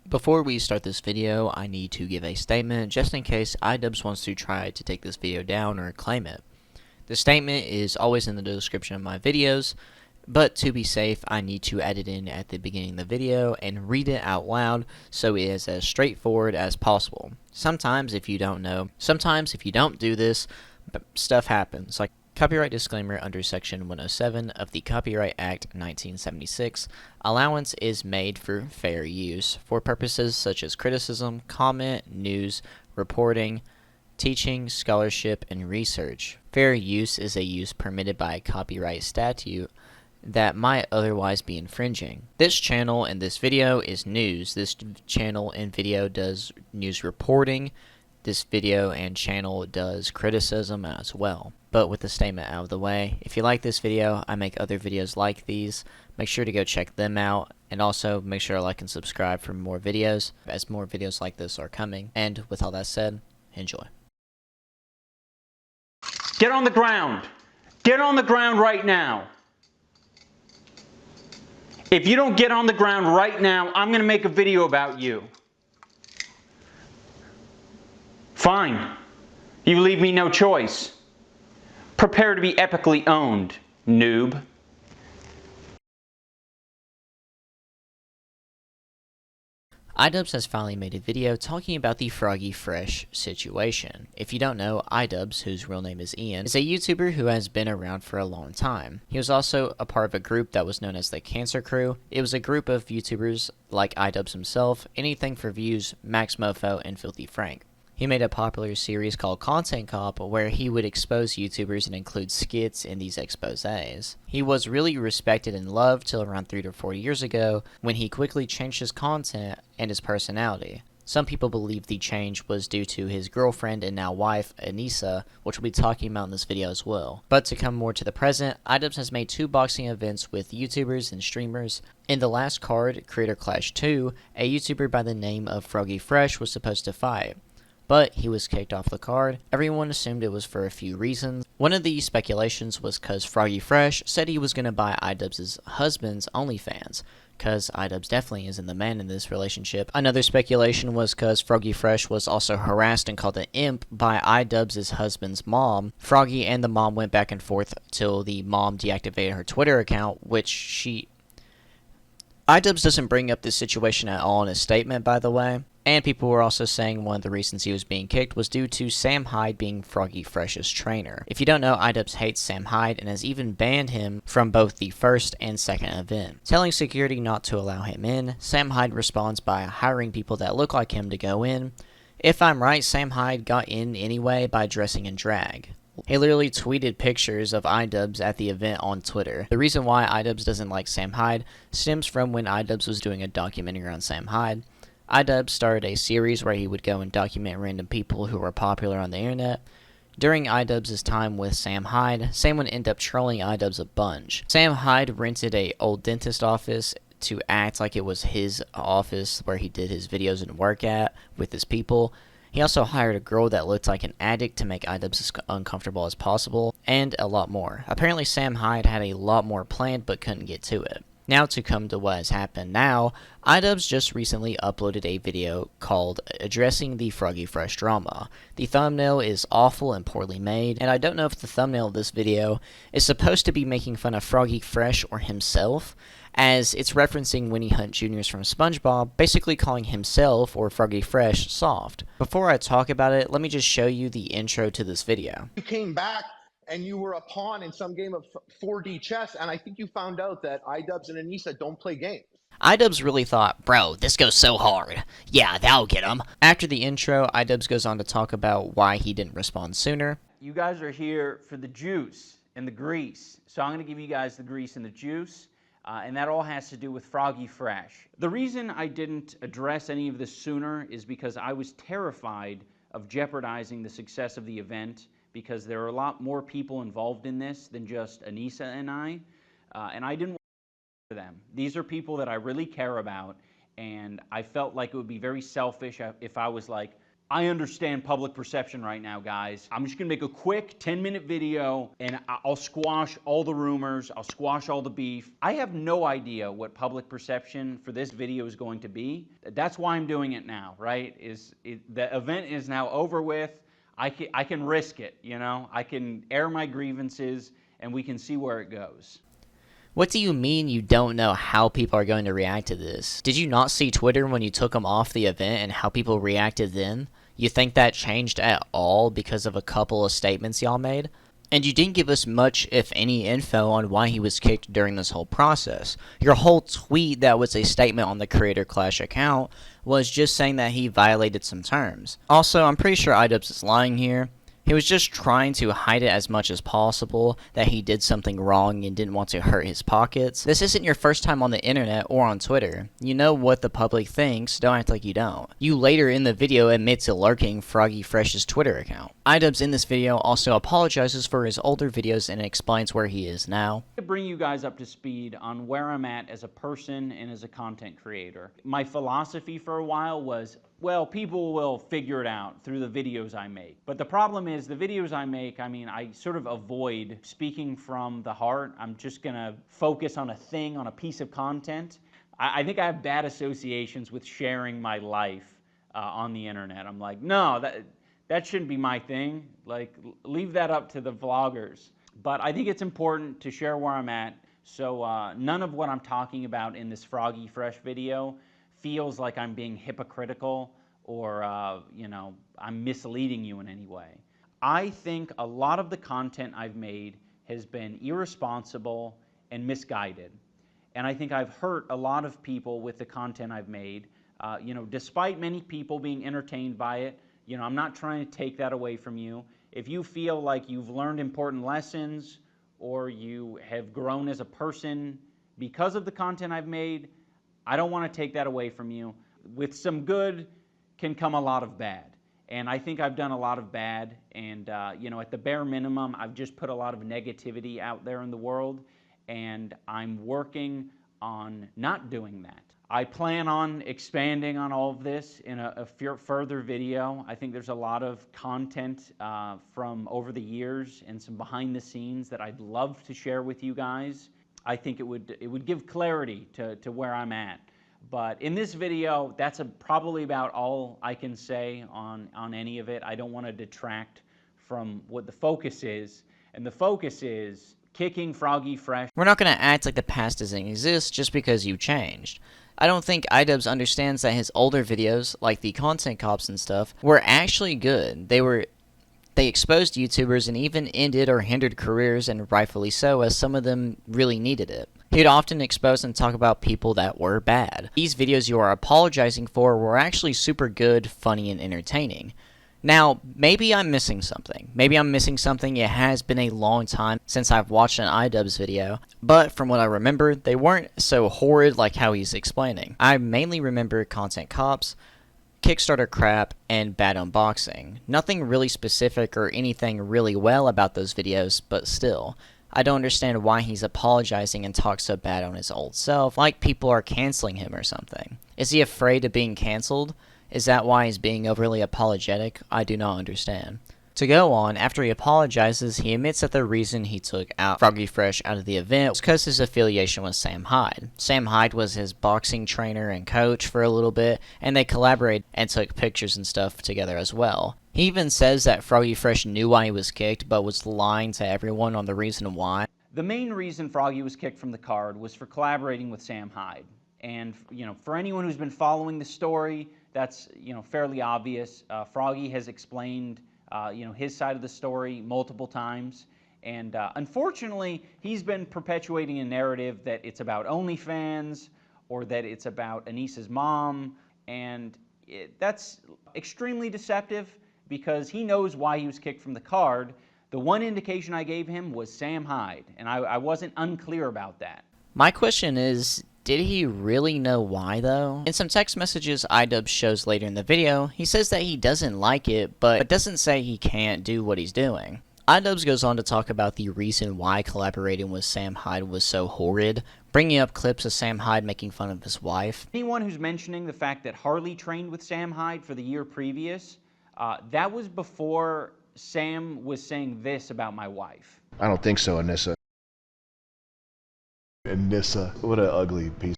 Before we start this video, I need to give a statement just in case iDubbbz wants to try to take this video down or claim it. The statement is always in the description of my videos, but to be safe, I need to add it in at the beginning of the video and read it out loud so it is as straightforward as possible. Sometimes if you don't do this, stuff happens. Like copyright disclaimer under Section 107 of the Copyright Act 1976, allowance is made for fair use for purposes such as criticism, comment, news, reporting, teaching, scholarship, and research. Fair use is a use permitted by a copyright statute that might otherwise be infringing. This channel and this video is news. This channel and video does news reporting. This video and channel does criticism as well. But with the statement out of the way, if you like this video, I make other videos like these. Make sure to go check them out, and also make sure to like and subscribe for more videos, as more videos like this are coming. And with all that said, enjoy. Get on the ground. Get on the ground right now. If you don't get on the ground right now, I'm going to make a video about you. Fine. You leave me no choice. Prepare to be epically owned, noob. iDubbbz has finally made a video talking about the Froggy Fresh situation. If you don't know, iDubbbz, whose real name is Ian, is a YouTuber who has been around for a long time. He was also a part of a group that was known as the Cancer Crew. It was a group of YouTubers like iDubbbz himself, Anything for Views, Max Mofo, and Filthy Frank. He made a popular series called Content Cop where he would expose YouTubers and include skits in these exposés. He was really respected and loved till around 3 to 4 years ago when he quickly changed his content and his personality. Some people believe the change was due to his girlfriend and now wife, Anissa, which we'll be talking about in this video as well. But to come more to the present, iDubbbz has made 2 boxing events with YouTubers and streamers. In the last card, Creator Clash 2, a YouTuber by the name of Froggy Fresh was supposed to fight, but he was kicked off the card. Everyone assumed it was for a few reasons. One of the speculations was because Froggy Fresh said he was going to buy iDubbbz's husband's OnlyFans, because iDubbbz definitely isn't the man in this relationship. Another speculation was because Froggy Fresh was also harassed and called an imp by iDubbbz's husband's mom. Froggy and the mom went back and forth till the mom deactivated her Twitter account, which iDubbbz doesn't bring up this situation at all in his statement, by the way. And people were also saying one of the reasons he was being kicked was due to Sam Hyde being Froggy Fresh's trainer. If you don't know, iDubbbz hates Sam Hyde and has even banned him from both the first and second event. Telling security not to allow him in, Sam Hyde responds by hiring people that look like him to go in. If I'm right, Sam Hyde got in anyway by dressing in drag. He literally tweeted pictures of iDubbbz at the event on Twitter. The reason why iDubbbz doesn't like Sam Hyde stems from when iDubbbz was doing a documentary on Sam Hyde. iDubbbz started a series where he would go and document random people who were popular on the internet. During iDubbbz's time with Sam Hyde, Sam would end up trolling iDubbbz a bunch. Sam Hyde rented an old dentist office to act like it was his office where he did his videos and work at with his people. He also hired a girl that looked like an addict to make iDubbbz as uncomfortable as possible, and a lot more. Apparently Sam Hyde had a lot more planned but couldn't get to it. Now to come to what has happened now, iDubbbz just recently uploaded a video called Addressing the Froggy Fresh Drama. The thumbnail is awful and poorly made, and I don't know if the thumbnail of this video is supposed to be making fun of Froggy Fresh or himself, as it's referencing Winnie Hunt Jr.'s from SpongeBob, basically calling himself or Froggy Fresh soft. Before I talk about it, let me just show you the intro to this video. You came back and you were a pawn in some game of 4D chess, and I think you found out that iDubbbz and Anissa don't play games. iDubbbz really thought, bro, this goes so hard. Yeah, that'll get him. After the intro, iDubbbz goes on to talk about why he didn't respond sooner. You guys are here for the juice and the grease. So I'm going to give you guys the grease and the juice, and that all has to do with Froggy Fresh. The reason I didn't address any of this sooner is because I was terrified of jeopardizing the success of the event, because there are a lot more people involved in this than just Anissa and I didn't want to them. These are people that I really care about, and I felt like it would be very selfish if I was like, I understand public perception right now, guys. I'm just gonna make a quick 10-minute video and I'll squash all the rumors, I'll squash all the beef. I have no idea what public perception for this video is going to be. That's why I'm doing it now, right? The event is now over with. I can risk it, you know? I can air my grievances and we can see where it goes. What do you mean you don't know how people are going to react to this? Did you not see Twitter when you took them off the event and how people reacted then? You think that changed at all because of a couple of statements y'all made? And you didn't give us much, if any, info on why he was kicked during this whole process. Your whole tweet that was a statement on the Creator Clash account was just saying that he violated some terms. Also, I'm pretty sure iDubbbz is lying here. He was just trying to hide it as much as possible, that he did something wrong and didn't want to hurt his pockets. This isn't your first time on the internet or on Twitter. You know what the public thinks, don't act like you don't. You later in the video admit to lurking Froggy Fresh's Twitter account. iDubbbz in this video also apologizes for his older videos and explains where he is now. To bring you guys up to speed on where I'm at as a person and as a content creator. My philosophy for a while was, well, people will figure it out through the videos I make. But the problem is the videos I make, I sort of avoid speaking from the heart. I'm just gonna focus on a thing, on a piece of content. I think I have bad associations with sharing my life on the internet. I'm like, no, that shouldn't be my thing. Like, leave that up to the vloggers. But I think it's important to share where I'm at. So none of what I'm talking about in this Froggy Fresh video feels like I'm being hypocritical or, I'm misleading you in any way. I think a lot of the content I've made has been irresponsible and misguided. And I think I've hurt a lot of people with the content I've made. Despite many people being entertained by it, I'm not trying to take that away from you. If you feel like you've learned important lessons or you have grown as a person because of the content I've made, I don't want to take that away from you. With some good can come a lot of bad. And I think I've done a lot of bad. And, at the bare minimum, I've just put a lot of negativity out there in the world. And I'm working on not doing that. I plan on expanding on all of this in a further video. I think there's a lot of content from over the years and some behind the scenes that I'd love to share with you guys. I think it would give clarity to where I'm at. But in this video, that's probably about all I can say on any of it. I don't want to detract from what the focus is. And the focus is kicking Froggy Fresh. We're not going to act like the past doesn't exist just because you changed. I don't think iDubbbz understands that his older videos, like the content cops and stuff, were actually good. They exposed YouTubers and even ended or hindered careers, and rightfully so, as some of them really needed it. He'd often expose and talk about people that were bad. These videos you are apologizing for were actually super good, funny, and entertaining. Now, maybe I'm missing something. It has been a long time since I've watched an iDubbbz video, but from what I remember, they weren't so horrid like how he's explaining. I mainly remember content cops, Kickstarter crap, and bad unboxing. Nothing really specific or anything really well about those videos, but still. I don't understand why he's apologizing and talks so bad on his old self, like people are canceling him or something. Is he afraid of being canceled? Is that why he's being overly apologetic? I do not understand. To go on, after he apologizes, he admits that the reason he took Froggy Fresh out of the event was because his affiliation with Sam Hyde. Sam Hyde was his boxing trainer and coach for a little bit, and they collaborated and took pictures and stuff together as well. He even says that Froggy Fresh knew why he was kicked, but was lying to everyone on the reason why. The main reason Froggy was kicked from the card was for collaborating with Sam Hyde. And, for anyone who's been following the story, that's, fairly obvious. Froggy has explained, his side of the story multiple times. And unfortunately, he's been perpetuating a narrative that it's about OnlyFans or that it's about Anissa's mom. And that's extremely deceptive because he knows why he was kicked from the card. The one indication I gave him was Sam Hyde, and I wasn't unclear about that. My question is, did he really know why, though? In some text messages iDubbbz shows later in the video, he says that he doesn't like it, but doesn't say he can't do what he's doing. iDubbbz goes on to talk about the reason why collaborating with Sam Hyde was so horrid, bringing up clips of Sam Hyde making fun of his wife. Anyone who's mentioning the fact that Harley trained with Sam Hyde for the year previous, That was before Sam was saying this about my wife. I don't think so, Anissa. Anissa, what an ugly piece.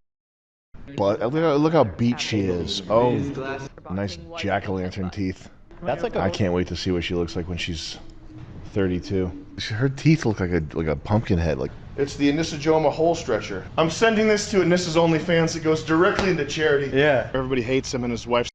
But look how beat she is. Oh, nice jack-o'-lantern teeth. That's like I can't wait to see what she looks like when she's 32. Her teeth look like a pumpkin head. Like it's the Anissa Joma hole stretcher. I'm sending this to Anissa's OnlyFans. It goes directly into charity. Yeah. Everybody hates him and his wife.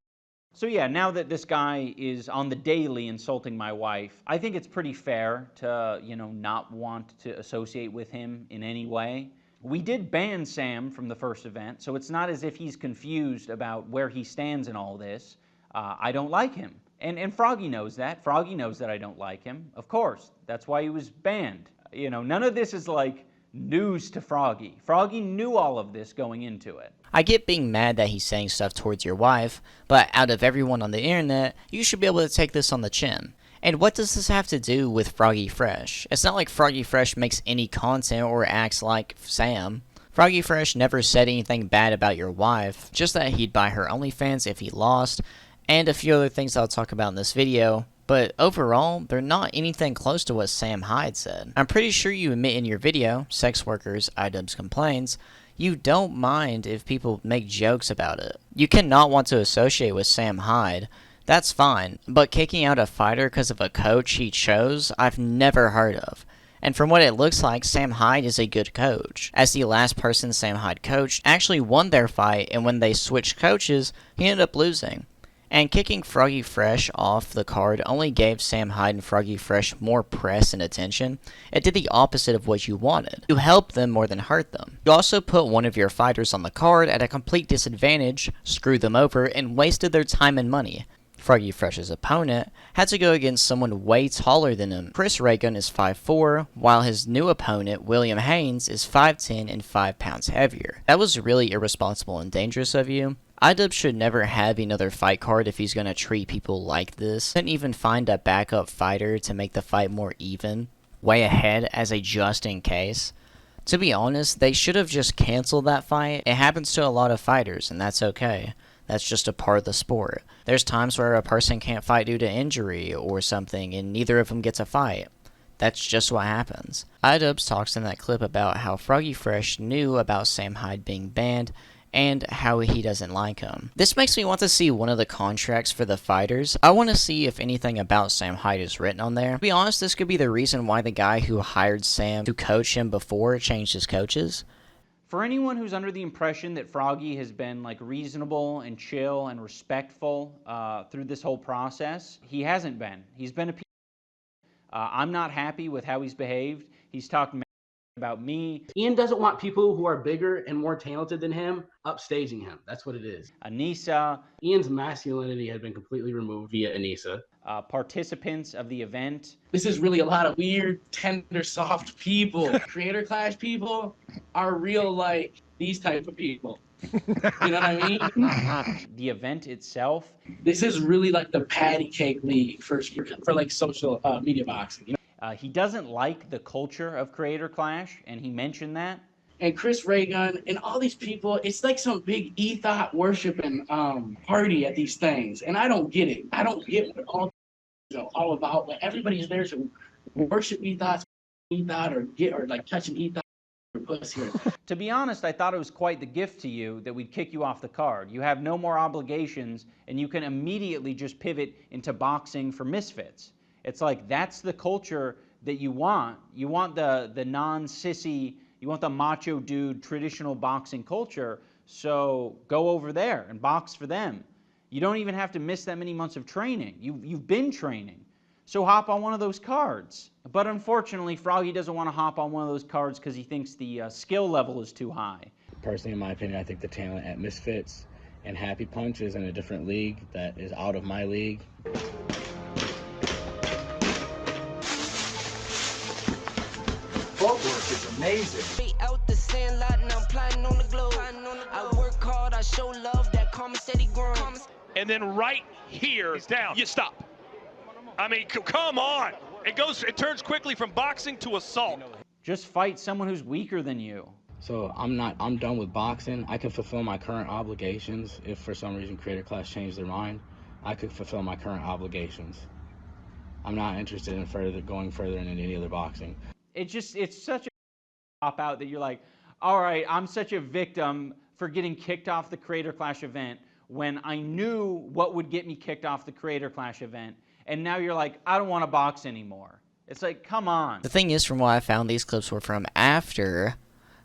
So yeah, now that this guy is on the daily insulting my wife, I think it's pretty fair to, not want to associate with him in any way. We did ban Sam from the first event, so it's not as if he's confused about where he stands in all this. I don't like him. And Froggy knows that. Froggy knows that I don't like him. Of course, that's why he was banned. None of this is like news to Froggy. Froggy knew all of this going into it. I get being mad that he's saying stuff towards your wife, but out of everyone on the internet, you should be able to take this on the chin. And what does this have to do with Froggy Fresh? It's not like Froggy Fresh makes any content or acts like Sam. Froggy Fresh never said anything bad about your wife, just that he'd buy her OnlyFans if he lost, and a few other things I'll talk about in this video. But overall, they're not anything close to what Sam Hyde said. I'm pretty sure you admit in your video, Sex Workers, iDubbbz Complains, you don't mind if people make jokes about it. You cannot want to associate with Sam Hyde. That's fine, but kicking out a fighter because of a coach he chose, I've never heard of. And from what it looks like, Sam Hyde is a good coach, as the last person Sam Hyde coached actually won their fight, and when they switched coaches, he ended up losing. And kicking Froggy Fresh off the card only gave Sam Hyde and Froggy Fresh more press and attention. It did the opposite of what you wanted. You helped them more than hurt them. You also put one of your fighters on the card at a complete disadvantage, screwed them over, and wasted their time and money. Froggy Fresh's opponent had to go against someone way taller than him. Chris Reagan is 5'4", while his new opponent, William Haynes, is 5'10" and 5 pounds heavier. That was really irresponsible and dangerous of you. iDubbbz should never have another fight card if he's going to treat people like this. Couldn't even find a backup fighter to make the fight more even, way ahead as a just in case. To be honest, they should have just canceled that fight. It happens to a lot of fighters, and that's okay. That's just a part of the sport. There's times where a person can't fight due to injury or something, and neither of them gets a fight. That's just what happens. iDubbbz talks in that clip about how Froggy Fresh knew about Sam Hyde being banned, and how he doesn't like him. This makes me want to see one of the contracts for the fighters. I want to see if anything about Sam Hyde is written on there. To be honest, this could be the reason why the guy who hired Sam to coach him before changed his coaches. For anyone who's under the impression that Froggy has been reasonable and chill and respectful through this whole process, he hasn't been. He's been a piece. I'm not happy with how he's behaved. He's talked about me. Ian doesn't want people who are bigger and more talented than him upstaging him. That's what it is. Anissa. Ian's masculinity had been completely removed via Anissa. Participants of the event. This is really a lot of weird, tender, soft people. Creator Clash people are real these type of people. You know what I mean? The event itself. This is really the patty cake league for social media boxing. He doesn't like the culture of Creator Clash, and he mentioned that. And Chris Reagan and all these people, it's like some big ethos worshiping party at these things, and I don't get it. I don't get what all about. Everybody's there to worship ethos or touch an ethos or pussy. To be honest, I thought it was quite the gift to you that we'd kick you off the card. You have no more obligations, and you can immediately just pivot into boxing for misfits. It's that's the culture that you want. You want the non-sissy, you want the macho dude traditional boxing culture, so go over there and box for them. You don't even have to miss that many months of training. You've been training. So hop on one of those cards. But unfortunately, Froggy doesn't want to hop on one of those cards because he thinks the skill level is too high. Personally, in my opinion, I think the talent at Misfits and Happy Punch is in a different league that is out of my league. Footwork is amazing. Out the sand lot and I'm plotting on the globe. I work hard, I show love, that karma steady growing. And then right here, he's down. You stop. I mean, come on. It turns quickly from boxing to assault. Just fight someone who's weaker than you. So I'm done with boxing. I can fulfill my current obligations if for some reason Creator Clash changed their mind. I could fulfill my current obligations. I'm not interested in going further into any other boxing. It's such a cop out that you're like, all right, I'm such a victim for getting kicked off the Creator Clash event when I knew what would get me kicked off the Creator Clash event, and now you're like, I don't want to box anymore. It's like, come on. The thing is, from what I found, these clips were from after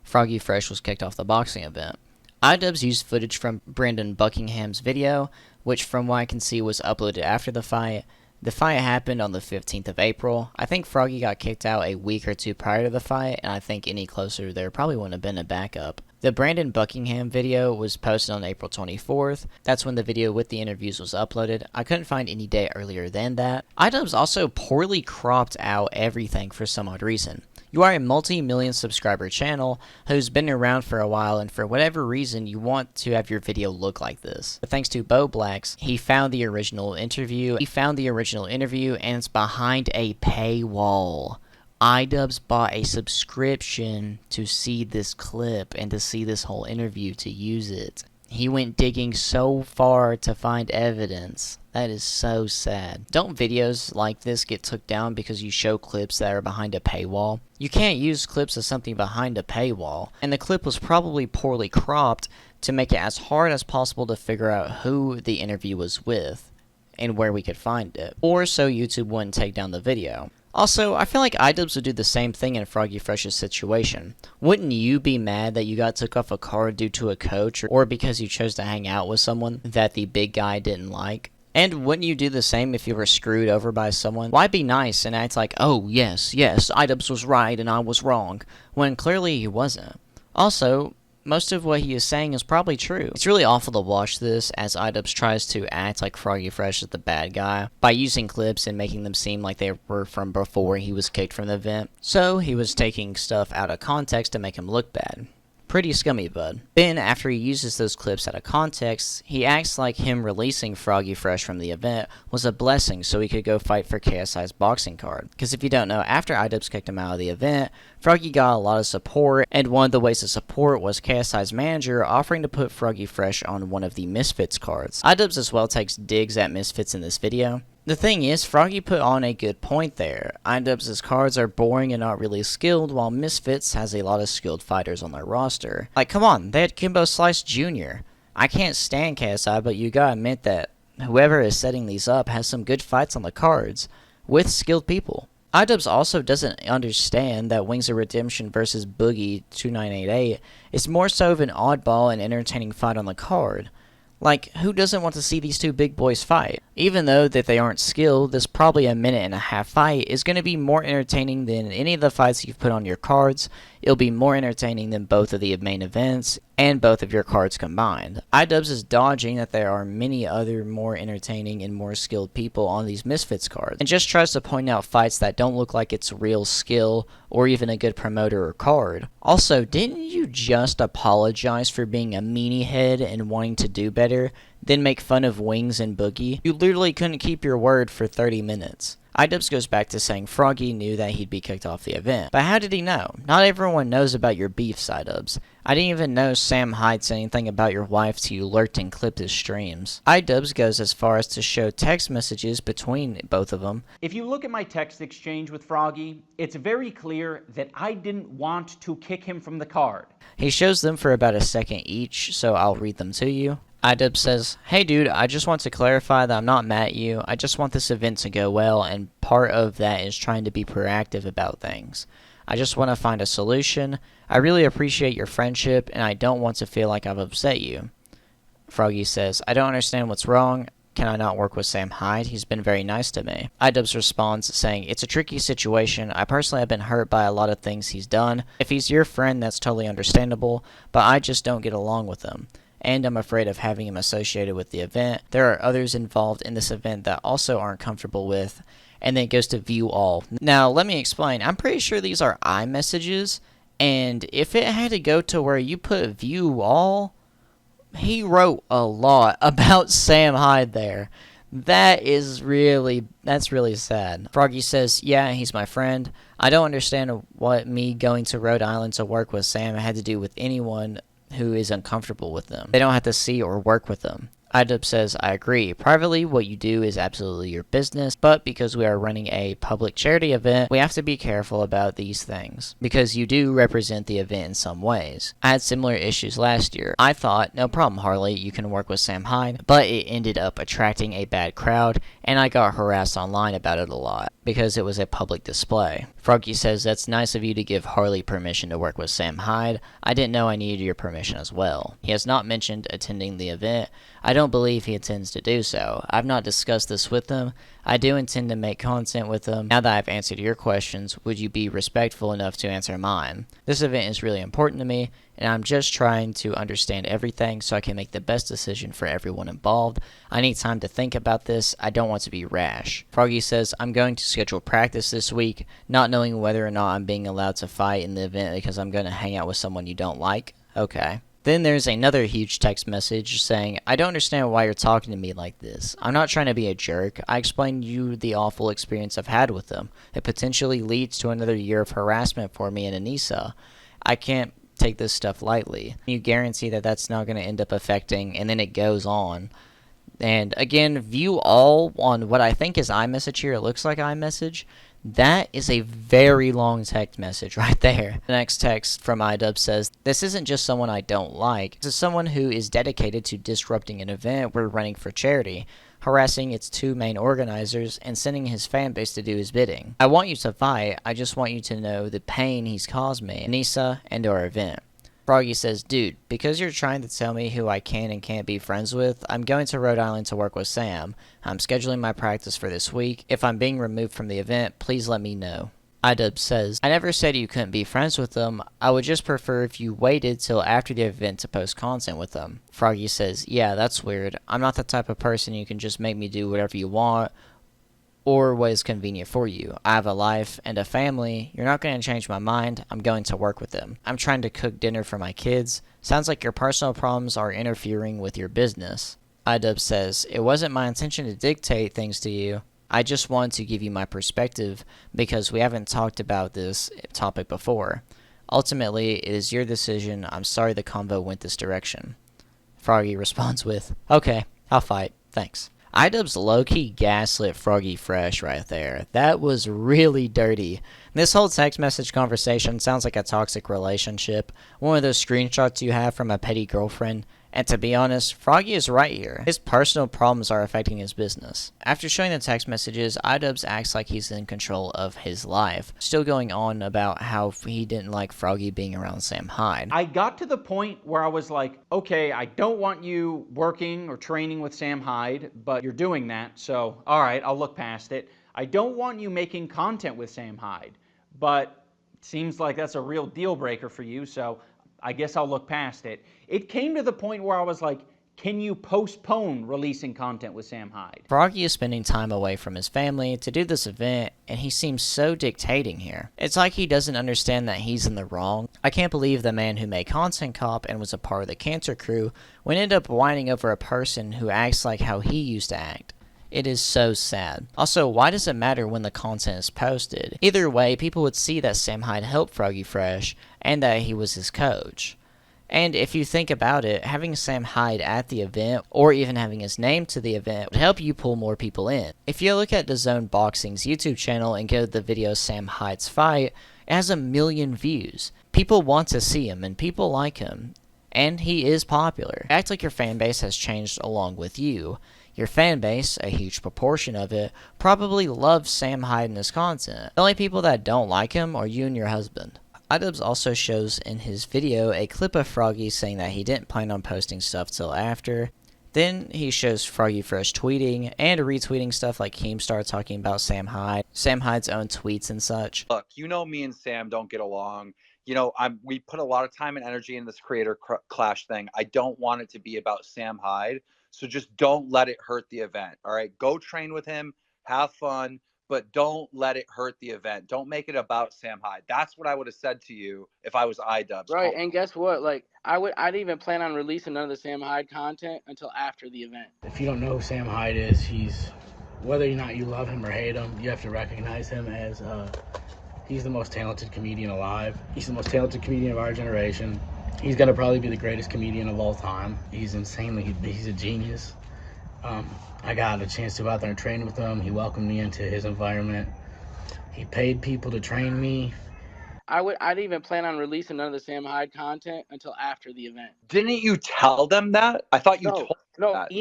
Froggy Fresh was kicked off the boxing event. iDubbbz used footage from Brandon Buckingham's video, which from what I can see was uploaded after the fight. The fight happened on the 15th of April. I think Froggy got kicked out a week or two prior to the fight, and I think any closer there probably wouldn't have been a backup. The Brandon Buckingham video was posted on April 24th. That's when the video with the interviews was uploaded. I couldn't find any day earlier than that. iDubbbz also poorly cropped out everything for some odd reason. You are a multi-million subscriber channel who's been around for a while, and for whatever reason you want to have your video look like this. But thanks to Bo Blacks, he found the original interview. And it's behind a paywall. iDubbbz bought a subscription to see this clip and to see this whole interview to use it. He went digging so far to find evidence. That is so sad. Don't videos like this get took down because you show clips that are behind a paywall? You can't use clips of something behind a paywall, and the clip was probably poorly cropped to make it as hard as possible to figure out who the interview was with and where we could find it, or so YouTube wouldn't take down the video. Also, I feel like iDubbbz would do the same thing in Froggy Fresh's situation. Wouldn't you be mad that you got took off a card due to a coach, or because you chose to hang out with someone that the big guy didn't like? And wouldn't you do the same if you were screwed over by someone? Why be nice and act like, oh yes, iDubbbz was right and I was wrong, when clearly he wasn't? Also, most of what he is saying is probably true. It's really awful to watch this as iDubbbz tries to act like Froggy Fresh is the bad guy by using clips and making them seem like they were from before he was kicked from the event. So he was taking stuff out of context to make him look bad. Pretty scummy, bud. Then, after he uses those clips out of context, he acts like him releasing Froggy Fresh from the event was a blessing so he could go fight for KSI's boxing card. Because if you don't know, after iDubbbz kicked him out of the event, Froggy got a lot of support, and one of the ways of support was KSI's manager offering to put Froggy Fresh on one of the Misfits cards. iDubbbz as well takes digs at Misfits in this video. The thing is, Froggy put on a good point there. iDubbbz's cards are boring and not really skilled, while Misfits has a lot of skilled fighters on their roster. Like, come on, they had Kimbo Slice Jr. I can't stand KSI, but you gotta admit that whoever is setting these up has some good fights on the cards, with skilled people. iDubbbz also doesn't understand that Wings of Redemption versus Boogie 2988 is more so of an oddball and entertaining fight on the card. Like, who doesn't want to see these two big boys fight? Even though that they aren't skilled, this probably a minute and a half fight is going to be more entertaining than any of the fights you've put on your cards. It'll be more entertaining than both of the main events and both of your cards combined. iDubbbz is dodging that there are many other more entertaining and more skilled people on these Misfits cards, and just tries to point out fights that don't look like it's real skill or even a good promoter or card. Also, didn't you just apologize for being a meanie head and wanting to do better, then make fun of Wings and Boogie? You literally couldn't keep your word for 30 minutes. iDubbbz goes back to saying Froggy knew that he'd be kicked off the event. But how did he know? Not everyone knows about your beefs, iDubbbz. I didn't even know Sam Hyde said anything about your wife till you lurked and clipped his streams. iDubbbz goes as far as to show text messages between both of them. If you look at my text exchange with Froggy, it's very clear that I didn't want to kick him from the card. He shows them for about a second each, so I'll read them to you. iDubbbz says, "Hey dude, I just want to clarify that I'm not mad at you. I just want this event to go well, and part of that is trying to be proactive about things. I just want to find a solution. I really appreciate your friendship, and I don't want to feel like I've upset you." Froggy says, "I don't understand what's wrong. Can I not work with Sam Hyde? He's been very nice to me." iDubbbz responds saying, "It's a tricky situation. I personally have been hurt by a lot of things he's done. If he's your friend, that's totally understandable, but I just don't get along with him. And I'm afraid of having him associated with the event. There are others involved in this event that also aren't comfortable with," and then it goes to view all. Now, let me explain. I'm pretty sure these are iMessages, and if it had to go to where you put view all, he wrote a lot about Sam Hyde there. That's really sad. Froggy says, "Yeah, he's my friend. I don't understand what me going to Rhode Island to work with Sam had to do with anyone who is uncomfortable with them. They don't have to see or work with them. iDubbbz says, I agree. Privately, what you do is absolutely your business, but because we are running a public charity event, we have to be careful about these things, because you do represent the event in some ways. I had similar issues last year. I thought, no problem, Harley, you can work with Sam Hyde, but it ended up attracting a bad crowd, and I got harassed online about it a lot, because it was a public display. Froggy says, that's nice of you to give Harley permission to work with Sam Hyde. I didn't know I needed your permission as well. He has not mentioned attending the event. I don't believe he intends to do so. I've not discussed this with him. I do intend to make content with him. Now that I've answered your questions, would you be respectful enough to answer mine? This event is really important to me, and I'm just trying to understand everything so I can make the best decision for everyone involved. I need time to think about this. I don't want to be rash. Froggy says, I'm going to schedule practice this week, not knowing whether or not I'm being allowed to fight in the event because I'm going to hang out with someone you don't like. Okay. Then there's another huge text message saying, I don't understand why you're talking to me like this. I'm not trying to be a jerk. I explained you the awful experience I've had with them. It potentially leads to another year of harassment for me and Anissa. I can't take this stuff lightly. You guarantee that that's not going to end up affecting, and then it goes on. And again, view all on what I think is iMessage here. It looks like iMessage. That is a very long text message right there. The next text from iDubbbz says, this isn't just someone I don't like. This is someone who is dedicated to disrupting an event we're running for charity, harassing its two main organizers, and sending his fan base to do his bidding. I want you to fight. I just want you to know the pain he's caused me, Anissa, and our event. Froggy says, dude, because you're trying to tell me who I can and can't be friends with, I'm going to Rhode Island to work with Sam. I'm scheduling my practice for this week. If I'm being removed from the event, please let me know. iDubbbz says, I never said you couldn't be friends with them. I would just prefer if you waited till after the event to post content with them. Froggy says, yeah, that's weird. I'm not the type of person you can just make me do whatever you want or what is convenient for you. I have a life and a family. You're not going to change my mind. I'm going to work with them. I'm trying to cook dinner for my kids. Sounds like your personal problems are interfering with your business. iDubbbz says, it wasn't my intention to dictate things to you. I just wanted to give you my perspective because we haven't talked about this topic before. Ultimately, it is your decision. I'm sorry the convo went this direction. Froggy responds with, okay, I'll fight. Thanks. iDubbbz low-key gaslit Froggy Fresh right there. That was really dirty. This whole text message conversation sounds like a toxic relationship, one of those screenshots you have from a petty girlfriend. And to be honest, Froggy is right here. His personal problems are affecting his business. After showing the text messages, iDubbbz acts like he's in control of his life, still going on about how he didn't like Froggy being around Sam Hyde. I got to the point where I was like, okay, I don't want you working or training with Sam Hyde, but you're doing that, so all right, I'll look past it. I don't want you making content with Sam Hyde, but it seems like that's a real deal breaker for you, so I guess I'll look past it. It came to the point where I was like, can you postpone releasing content with Sam Hyde? Froggy is spending time away from his family to do this event, and he seems so dictating here. It's like he doesn't understand that he's in the wrong. I can't believe the man who made Content Cop and was a part of the Cancer Crew would end up whining over a person who acts like how he used to act. It is so sad. Also, why does it matter when the content is posted? Either way, people would see that Sam Hyde helped Froggy Fresh and that he was his coach. And if you think about it, having Sam Hyde at the event, or even having his name to the event, would help you pull more people in. If you look at DAZN Boxing's YouTube channel and go to the video Sam Hyde's fight, it has 1 million views. People want to see him, and people like him. And he is popular. Act like your fan base has changed along with you. Your fan base, a huge proportion of it, probably loves Sam Hyde and his content. The only people that don't like him are you and your husband. iDubbbz also shows in his video a clip of Froggy saying that he didn't plan on posting stuff till after. Then he shows Froggy Fresh tweeting and retweeting stuff like Keemstar talking about Sam Hyde, Sam Hyde's own tweets and such. Look, you know me and Sam don't get along. You know, we put a lot of time and energy in this creator clash thing. I don't want it to be about Sam Hyde. So just don't let it hurt the event. All right, go train with him, have fun, but don't let it hurt the event. Don't make it about Sam Hyde. That's what I would have said to you if I was iDubbbz. Right, and guess what? Like, I'd even plan on releasing none of the Sam Hyde content until after the event. If you don't know who Sam Hyde is, he's, whether or not you love him or hate him, you have to recognize him as he's the most talented comedian alive. He's the most talented comedian of our generation. He's gonna probably be the greatest comedian of all time. He's insanely, he's a genius. I got a chance to go out there and train with him. He welcomed me into his environment. He paid people to train me. I didn't even plan on releasing none of the Sam Hyde content until after the event. Didn't you tell them that? I thought you told them that.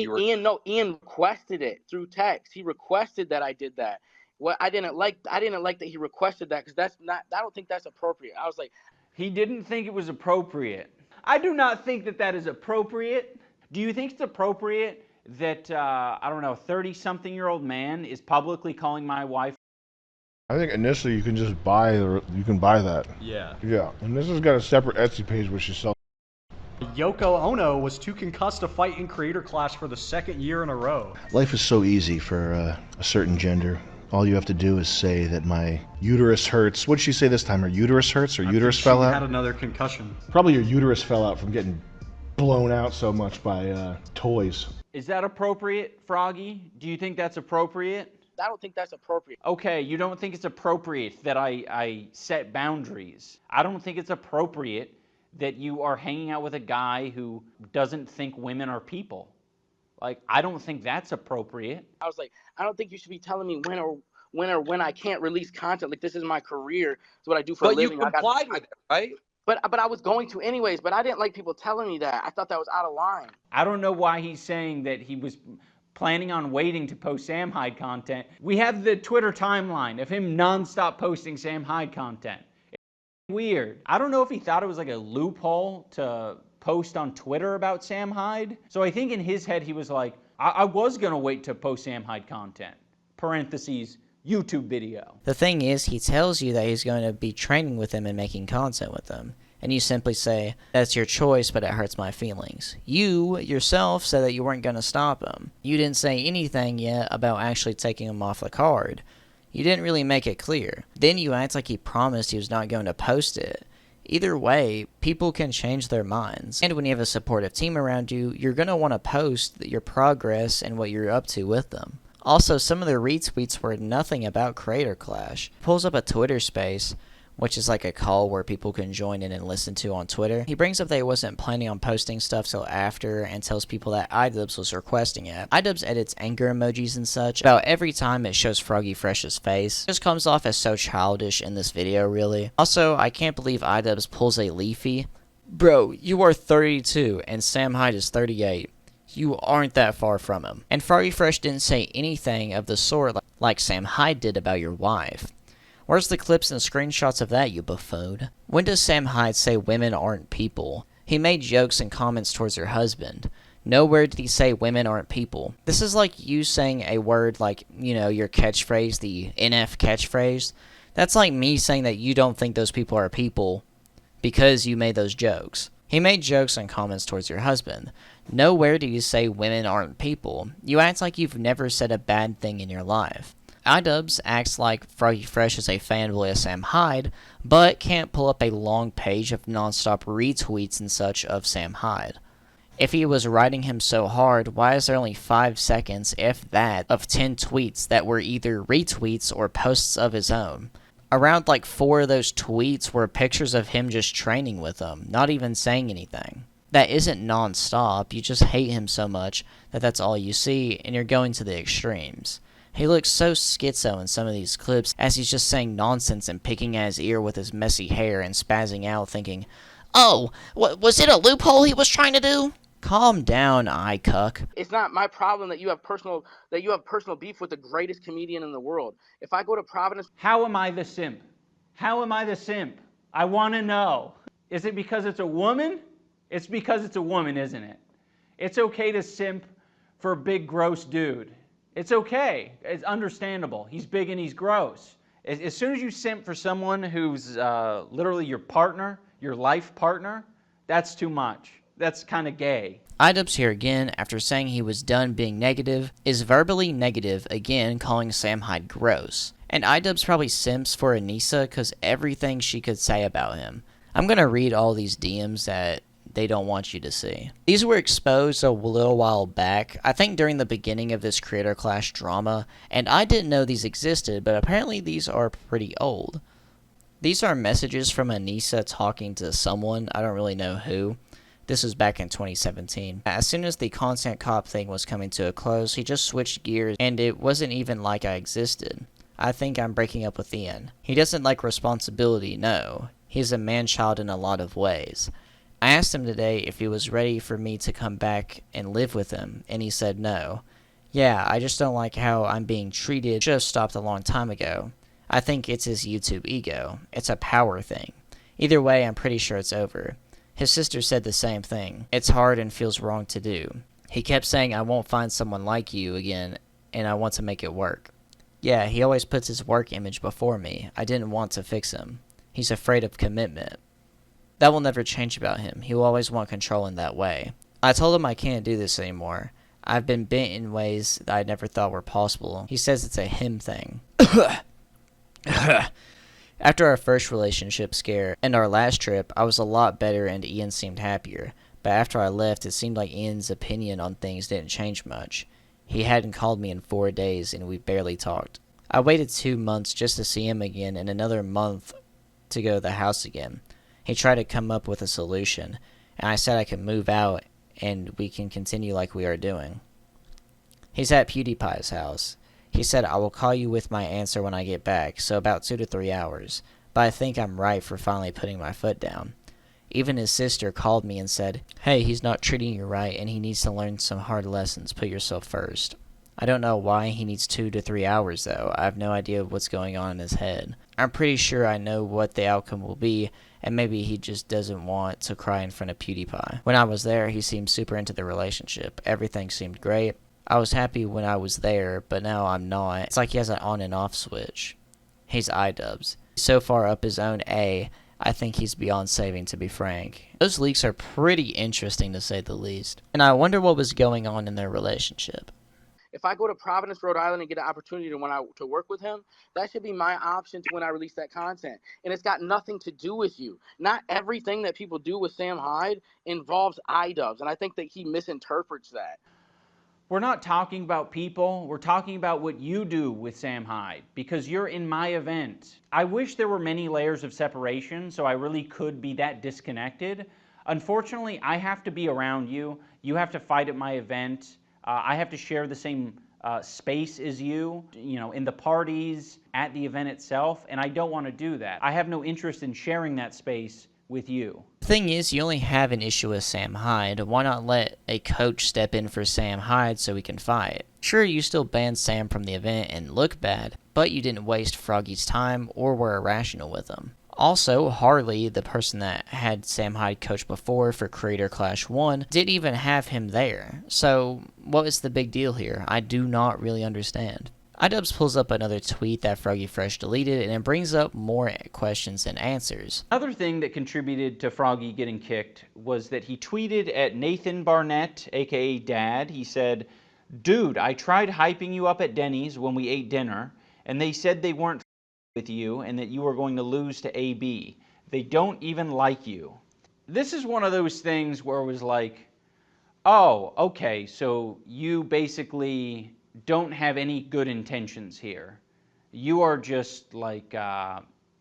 Ian requested it through text. He requested that I did that. What I didn't like that he requested that, because I don't think that's appropriate. I was like, he didn't think it was appropriate. I do not think that that is appropriate. Do you think it's appropriate that, I don't know, a 30-something-year-old man is publicly calling my wife? I think initially you can just you can buy that. Yeah. Yeah, and this has got a separate Etsy page where she sells. Yoko Ono was too concussed to fight in Creator Clash for the 2nd year in a row. Life is so easy for a certain gender. All you have to do is say that my uterus hurts. What'd she say this time? Her uterus hurts? Or uterus fell out? She had another concussion. Probably your uterus fell out from getting blown out so much by toys. Is that appropriate, Froggy? Do you think that's appropriate? I don't think that's appropriate. Okay, you don't think it's appropriate that I set boundaries. I don't think it's appropriate that you are hanging out with a guy who doesn't think women are people. Like, I don't think that's appropriate. I was like, I don't think you should be telling me when I can't release content. Like, this is my career. It's what I do for a living. But you complied with it, right? But I was going to anyways, but I didn't like people telling me that. I thought that was out of line. I don't know why he's saying that he was planning on waiting to post Sam Hyde content. We have the Twitter timeline of him nonstop posting Sam Hyde content. It's weird. I don't know if he thought it was like a loophole to post on Twitter about Sam Hyde. So I think in his head he was like, I was gonna wait to post Sam Hyde content. Parentheses, YouTube video. The thing is, he tells you that he's going to be training with him and making content with him. And you simply say, that's your choice, but it hurts my feelings. You, yourself, said that you weren't going to stop him. You didn't say anything yet about actually taking him off the card. You didn't really make it clear. Then you act like he promised he was not going to post it. Either way, people can change their minds. And when you have a supportive team around you, you're going to want to post your progress and what you're up to with them. Also, some of the retweets were nothing about Creator Clash. He pulls up a Twitter space, which is like a call where people can join in and listen to on Twitter. He brings up that he wasn't planning on posting stuff till after and tells people that iDubbbz was requesting it. iDubbbz edits anger emojis and such. About every time it shows Froggy Fresh's face. It just comes off as so childish in this video, really. Also, I can't believe iDubbbz pulls a Leafy. Bro, you are 32 and Sam Hyde is 38. You aren't that far from him. And Froggy Fresh didn't say anything of the sort like Sam Hyde did about your wife. Where's the clips and screenshots of that, you buffoon? When does Sam Hyde say women aren't people? He made jokes and comments towards her husband. Nowhere did he say women aren't people. This is like you saying a word like, you know, your catchphrase, the NF catchphrase. That's like me saying that you don't think those people are people because you made those jokes. He made jokes and comments towards your husband. Nowhere do you say women aren't people. You act like you've never said a bad thing in your life. iDubbbz acts like Froggy Fresh is a fanboy of Sam Hyde, but can't pull up a long page of nonstop retweets and such of Sam Hyde. If he was writing him so hard, why is there only 5 seconds, if that, of 10 tweets that were either retweets or posts of his own? Around like 4 of those tweets were pictures of him just training with them, not even saying anything. That isn't non-stop, you just hate him so much that that's all you see, and you're going to the extremes. He looks so schizo in some of these clips as he's just saying nonsense and picking at his ear with his messy hair and spazzing out thinking, oh, was it a loophole he was trying to do? Calm down, cuck. It's not my problem that you have personal beef with the greatest comedian in the world. If I go to Providence... How am I the simp? How am I the simp? I want to know. Is it because it's a woman? It's because it's a woman, isn't it? It's okay to simp for a big, gross dude. It's okay. It's understandable. He's big and he's gross. As soon as you simp for someone who's literally your partner, your life partner, that's too much. That's kind of gay. iDubbbz here again, after saying he was done being negative, is verbally negative again, calling Sam Hyde gross. And iDubbbz probably simps for Anissa because everything she could say about him. I'm going to read all these DMs that they don't want you to see. These were exposed a little while back, I think during the beginning of this Creator Clash drama, and I didn't know these existed, but apparently these are pretty old. These are messages from Anissa talking to someone, I don't really know who. This was back in 2017. As soon as the content cop thing was coming to a close, he just switched gears, and it wasn't even like I existed. I think I'm breaking up with Ian. He doesn't like responsibility, no. He's a man-child in a lot of ways. I asked him today if he was ready for me to come back and live with him, and he said no. Yeah, I just don't like how I'm being treated. Should have stopped a long time ago. I think it's his YouTube ego. It's a power thing. Either way, I'm pretty sure it's over. His sister said the same thing. It's hard and feels wrong to do. He kept saying I won't find someone like you again, and I want to make it work. Yeah, he always puts his work image before me. I didn't want to fix him. He's afraid of commitment. That will never change about him. He will always want control in that way. I told him I can't do this anymore. I've been bent in ways that I never thought were possible. He says it's a him thing. After our first relationship scare and our last trip, I was a lot better and Ian seemed happier. But after I left, it seemed like Ian's opinion on things didn't change much. He hadn't called me in 4 days and we barely talked. I waited 2 months just to see him again and another month to go to the house again. He tried to come up with a solution, and I said I could move out and we can continue like we are doing. He's at PewDiePie's house. He said, I will call you with my answer when I get back, so about 2 to 3 hours. But I think I'm right for finally putting my foot down. Even his sister called me and said, hey, he's not treating you right and he needs to learn some hard lessons. Put yourself first. I don't know why he needs 2 to 3 hours though. I have no idea what's going on in his head. I'm pretty sure I know what the outcome will be, and maybe he just doesn't want to cry in front of PewDiePie. When I was there, he seemed super into the relationship. Everything seemed great. I was happy when I was there, but now I'm not. It's like he has an on and off switch. He's iDubbbz. So far up his own A, I think he's beyond saving, to be frank. Those leaks are pretty interesting to say the least. And I wonder what was going on in their relationship. If I go to Providence, Rhode Island and get an opportunity to work with him, that should be my option to when I release that content. And it's got nothing to do with you. Not everything that people do with Sam Hyde involves iDubbbz. And I think that he misinterprets that. We're not talking about people. We're talking about what you do with Sam Hyde, because you're in my event. I wish there were many layers of separation so I really could be that disconnected. Unfortunately, I have to be around you. You have to fight at my event. I have to share the same space as you know, in the parties, at the event itself, and I don't want to do that. I have no interest in sharing that space with you. The thing is, you only have an issue with Sam Hyde. Why not let a coach step in for Sam Hyde so he can fight? Sure, you still banned Sam from the event and look bad, but you didn't waste Froggy's time or were irrational with him. Also, Harley, the person that had Sam Hyde coach before for Creator Clash 1, didn't even have him there. So, what is the big deal here? I do not really understand. iDubbbz pulls up another tweet that Froggy Fresh deleted, and it brings up more questions and answers. Another thing that contributed to Froggy getting kicked was that he tweeted at Nathan Barnett, aka Dad. He said, dude, I tried hyping you up at Denny's when we ate dinner, and they said they weren't with you and that you were going to lose to AB. They don't even like you. This is one of those things where it was like, oh, okay, so you basically don't have any good intentions here. You are just like,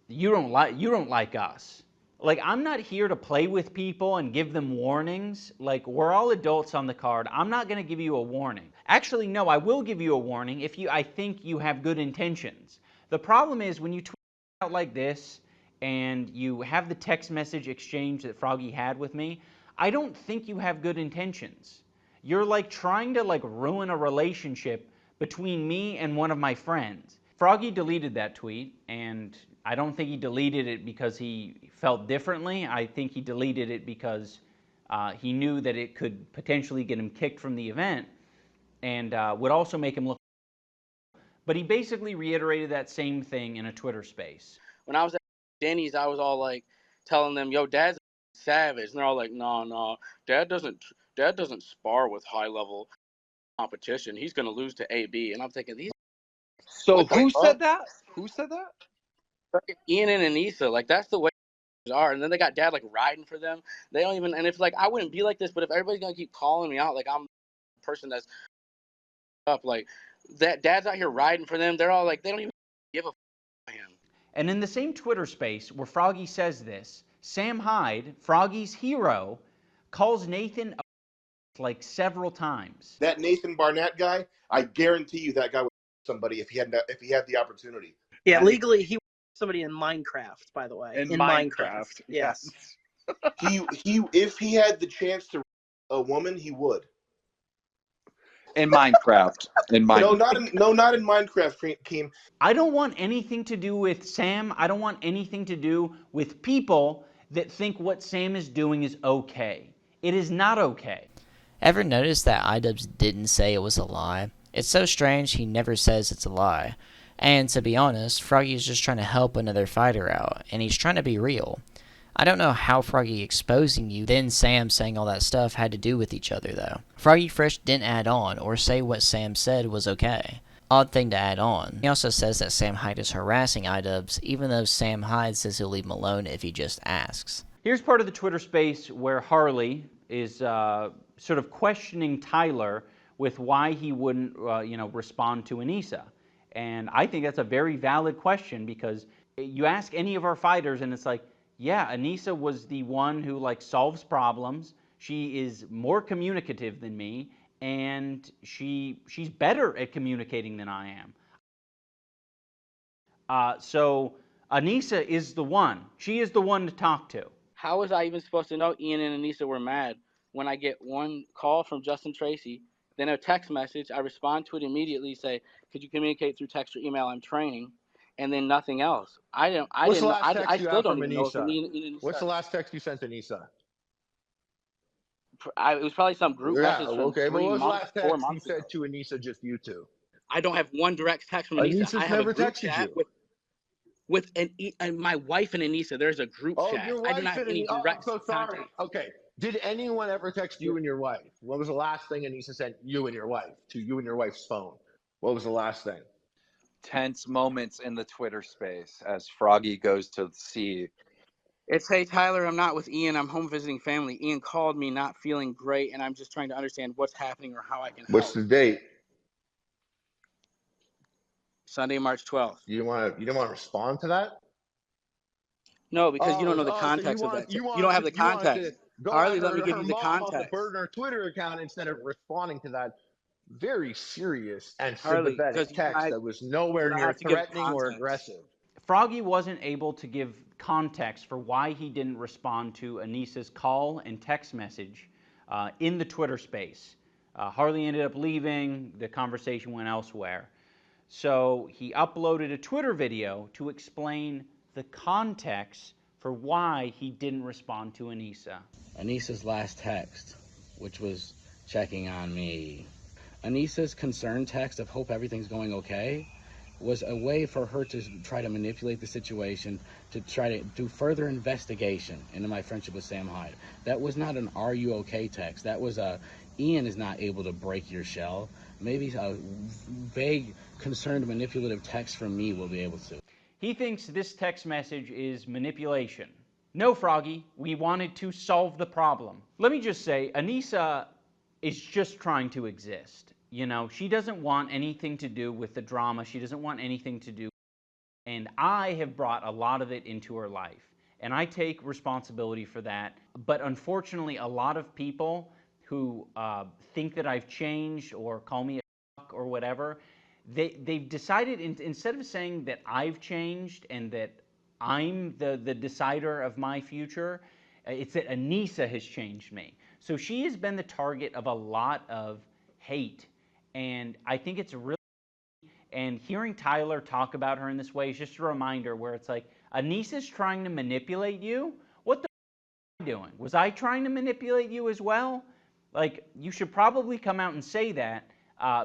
you don't like us. Like, I'm not here to play with people and give them warnings. Like, we're all adults on the card. I'm not going to give you a warning. Actually, no, I will give you a warning if I think you have good intentions. The problem is when you tweet out like this and you have the text message exchange that Froggy had with me, I don't think you have good intentions. You're like trying to like ruin a relationship between me and one of my friends. Froggy deleted that tweet, and I don't think he deleted it because he felt differently. I think he deleted it because he knew that it could potentially get him kicked from the event and would also make him look. But he basically reiterated that same thing in a Twitter space. When I was at Denny's, I was all like telling them, yo, Dad's savage. And they're all like, no, Dad doesn't spar with high-level competition. He's going to lose to AB. And I'm thinking, these. So who said that? Who said that? Ian and Anissa. Like, that's the way they are. And then they got Dad, like, riding for them. They don't even, and if, like, I wouldn't be like this, but if everybody's going to keep calling me out, like, I'm the person that's up, like, that Dad's out here riding for them. They're all like, they don't even give a f*** him. And in the same Twitter space where Froggy says this, Sam Hyde, Froggy's hero, calls Nathan a like several times. That Nathan Barnett guy, I guarantee you that guy would somebody if he had the opportunity. Yeah, legally he somebody in Minecraft, by the way. In Minecraft. Yes. he if he had the chance to a woman, he would. In Minecraft. No, not in Minecraft, Keem. I don't want anything to do with Sam. I don't want anything to do with people that think what Sam is doing is okay. It is not okay. Ever notice that iDubbbz didn't say it was a lie? It's so strange he never says it's a lie. And to be honest, Froggy is just trying to help another fighter out, and he's trying to be real. I don't know how Froggy exposing you, then Sam saying all that stuff had to do with each other, though. Froggy Fresh didn't add on or say what Sam said was okay. Odd thing to add on. He also says that Sam Hyde is harassing iDubbbz, even though Sam Hyde says he'll leave him alone if he just asks. Here's part of the Twitter space where Harley is sort of questioning Tyler with why he wouldn't, respond to Anissa. And I think that's a very valid question, because you ask any of our fighters and it's like, yeah, Anissa was the one who solves problems. She is more communicative than me, and she's better at communicating than I am. So Anissa is the one. She is the one to talk to. How was I even supposed to know Ian and Anissa were mad when I get one call from Justin Tracy, then a text message, I respond to it immediately, say, could you communicate through text or email? I'm training. And then nothing else. I still don't even know if Anissa. What's the last text you sent to Anissa? It was probably some group message from okay, but what was the last text 4 months you ago. sent to Anissa, just you two? I don't have one direct text from Anissa. Anissa's I have never a group texted chat you. with my wife and Anissa. There's a group chat. Your I wife do not have and any direct so sorry. contact. Okay. Did anyone ever text you and your wife? What was the last thing Anissa sent you and your wife to you and your wife's phone? What was the last thing? Tense moments in the Twitter space as Froggy goes to see. It's, hey, Tyler, I'm not with Ian. I'm home visiting family. Ian called me not feeling great, and I'm just trying to understand what's happening or how I can help. What's the date? Sunday, March 12th. You don't want to respond to that? No, because you don't know the context of that. You don't have the context. Harley, let me give you the context. Burn her Twitter account instead of responding to that very serious and Harley, sympathetic text that was nowhere near threatening or aggressive. Froggy wasn't able to give context for why he didn't respond to Anissa's call and text message in the Twitter space. Harley ended up leaving. The conversation went elsewhere. So he uploaded a Twitter video to explain the context for why he didn't respond to Anissa. Anissa's last text, which was checking on me. Anissa's concern text of hope everything's going okay was a way for her to try to manipulate the situation, to try to do further investigation into my friendship with Sam Hyde. That was not an "Are you okay?" text. That was a Ian is not able to break your shell. Maybe a vague, concerned, manipulative text from me will be able to. He thinks this text message is manipulation. No, Froggy, we wanted to solve the problem. Let me just say, Anissa is just trying to exist. You know, she doesn't want anything to do with the drama. She doesn't want anything to do. And I have brought a lot of it into her life. And I take responsibility for that. But unfortunately, a lot of people who think that I've changed or call me a fuck or whatever, they've decided, instead of saying that I've changed and that I'm the decider of my future, it's that Anissa has changed me. So she has been the target of a lot of hate. And I think it's really, and hearing Tyler talk about her in this way is just a reminder where it's like, Anissa's trying to manipulate you? What the f*** am I doing? Was I trying to manipulate you as well? Like, you should probably come out and say that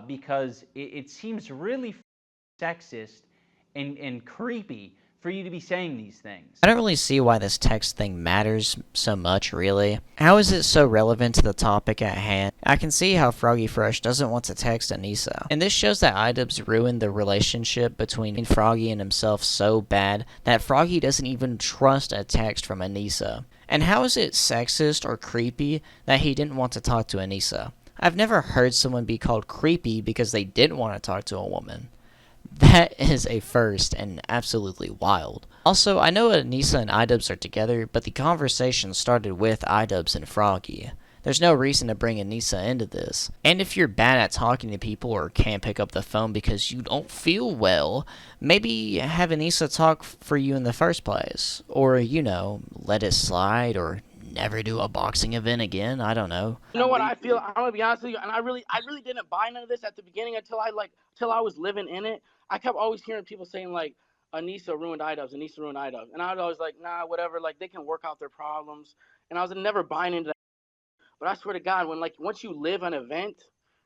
because it seems really sexist and creepy for you to be saying these things. I don't really see why this text thing matters so much, really. How is it so relevant to the topic at hand? I can see how Froggy Fresh doesn't want to text Anissa. And this shows that iDubbbz ruined the relationship between Froggy and himself so bad that Froggy doesn't even trust a text from Anissa. And how is it sexist or creepy that he didn't want to talk to Anissa? I've never heard someone be called creepy because they didn't want to talk to a woman. That is a first and absolutely wild. Also, I know Anissa and iDubbbz are together, but the conversation started with iDubbbz and Froggy. There's no reason to bring Anissa into this. And if you're bad at talking to people or can't pick up the phone because you don't feel well, maybe have Anissa talk for you in the first place. Or, let it slide or never do a boxing event again. I don't know. You know what I feel? I'm gonna be honest with you, and I really didn't buy none of this at the beginning until I was living in it. I kept always hearing people saying like, Anissa ruined iDubbbz, Anissa ruined iDubbbz, and I was always like, nah, whatever. Like they can work out their problems, and I was never buying into that. But I swear to God, once you live an event,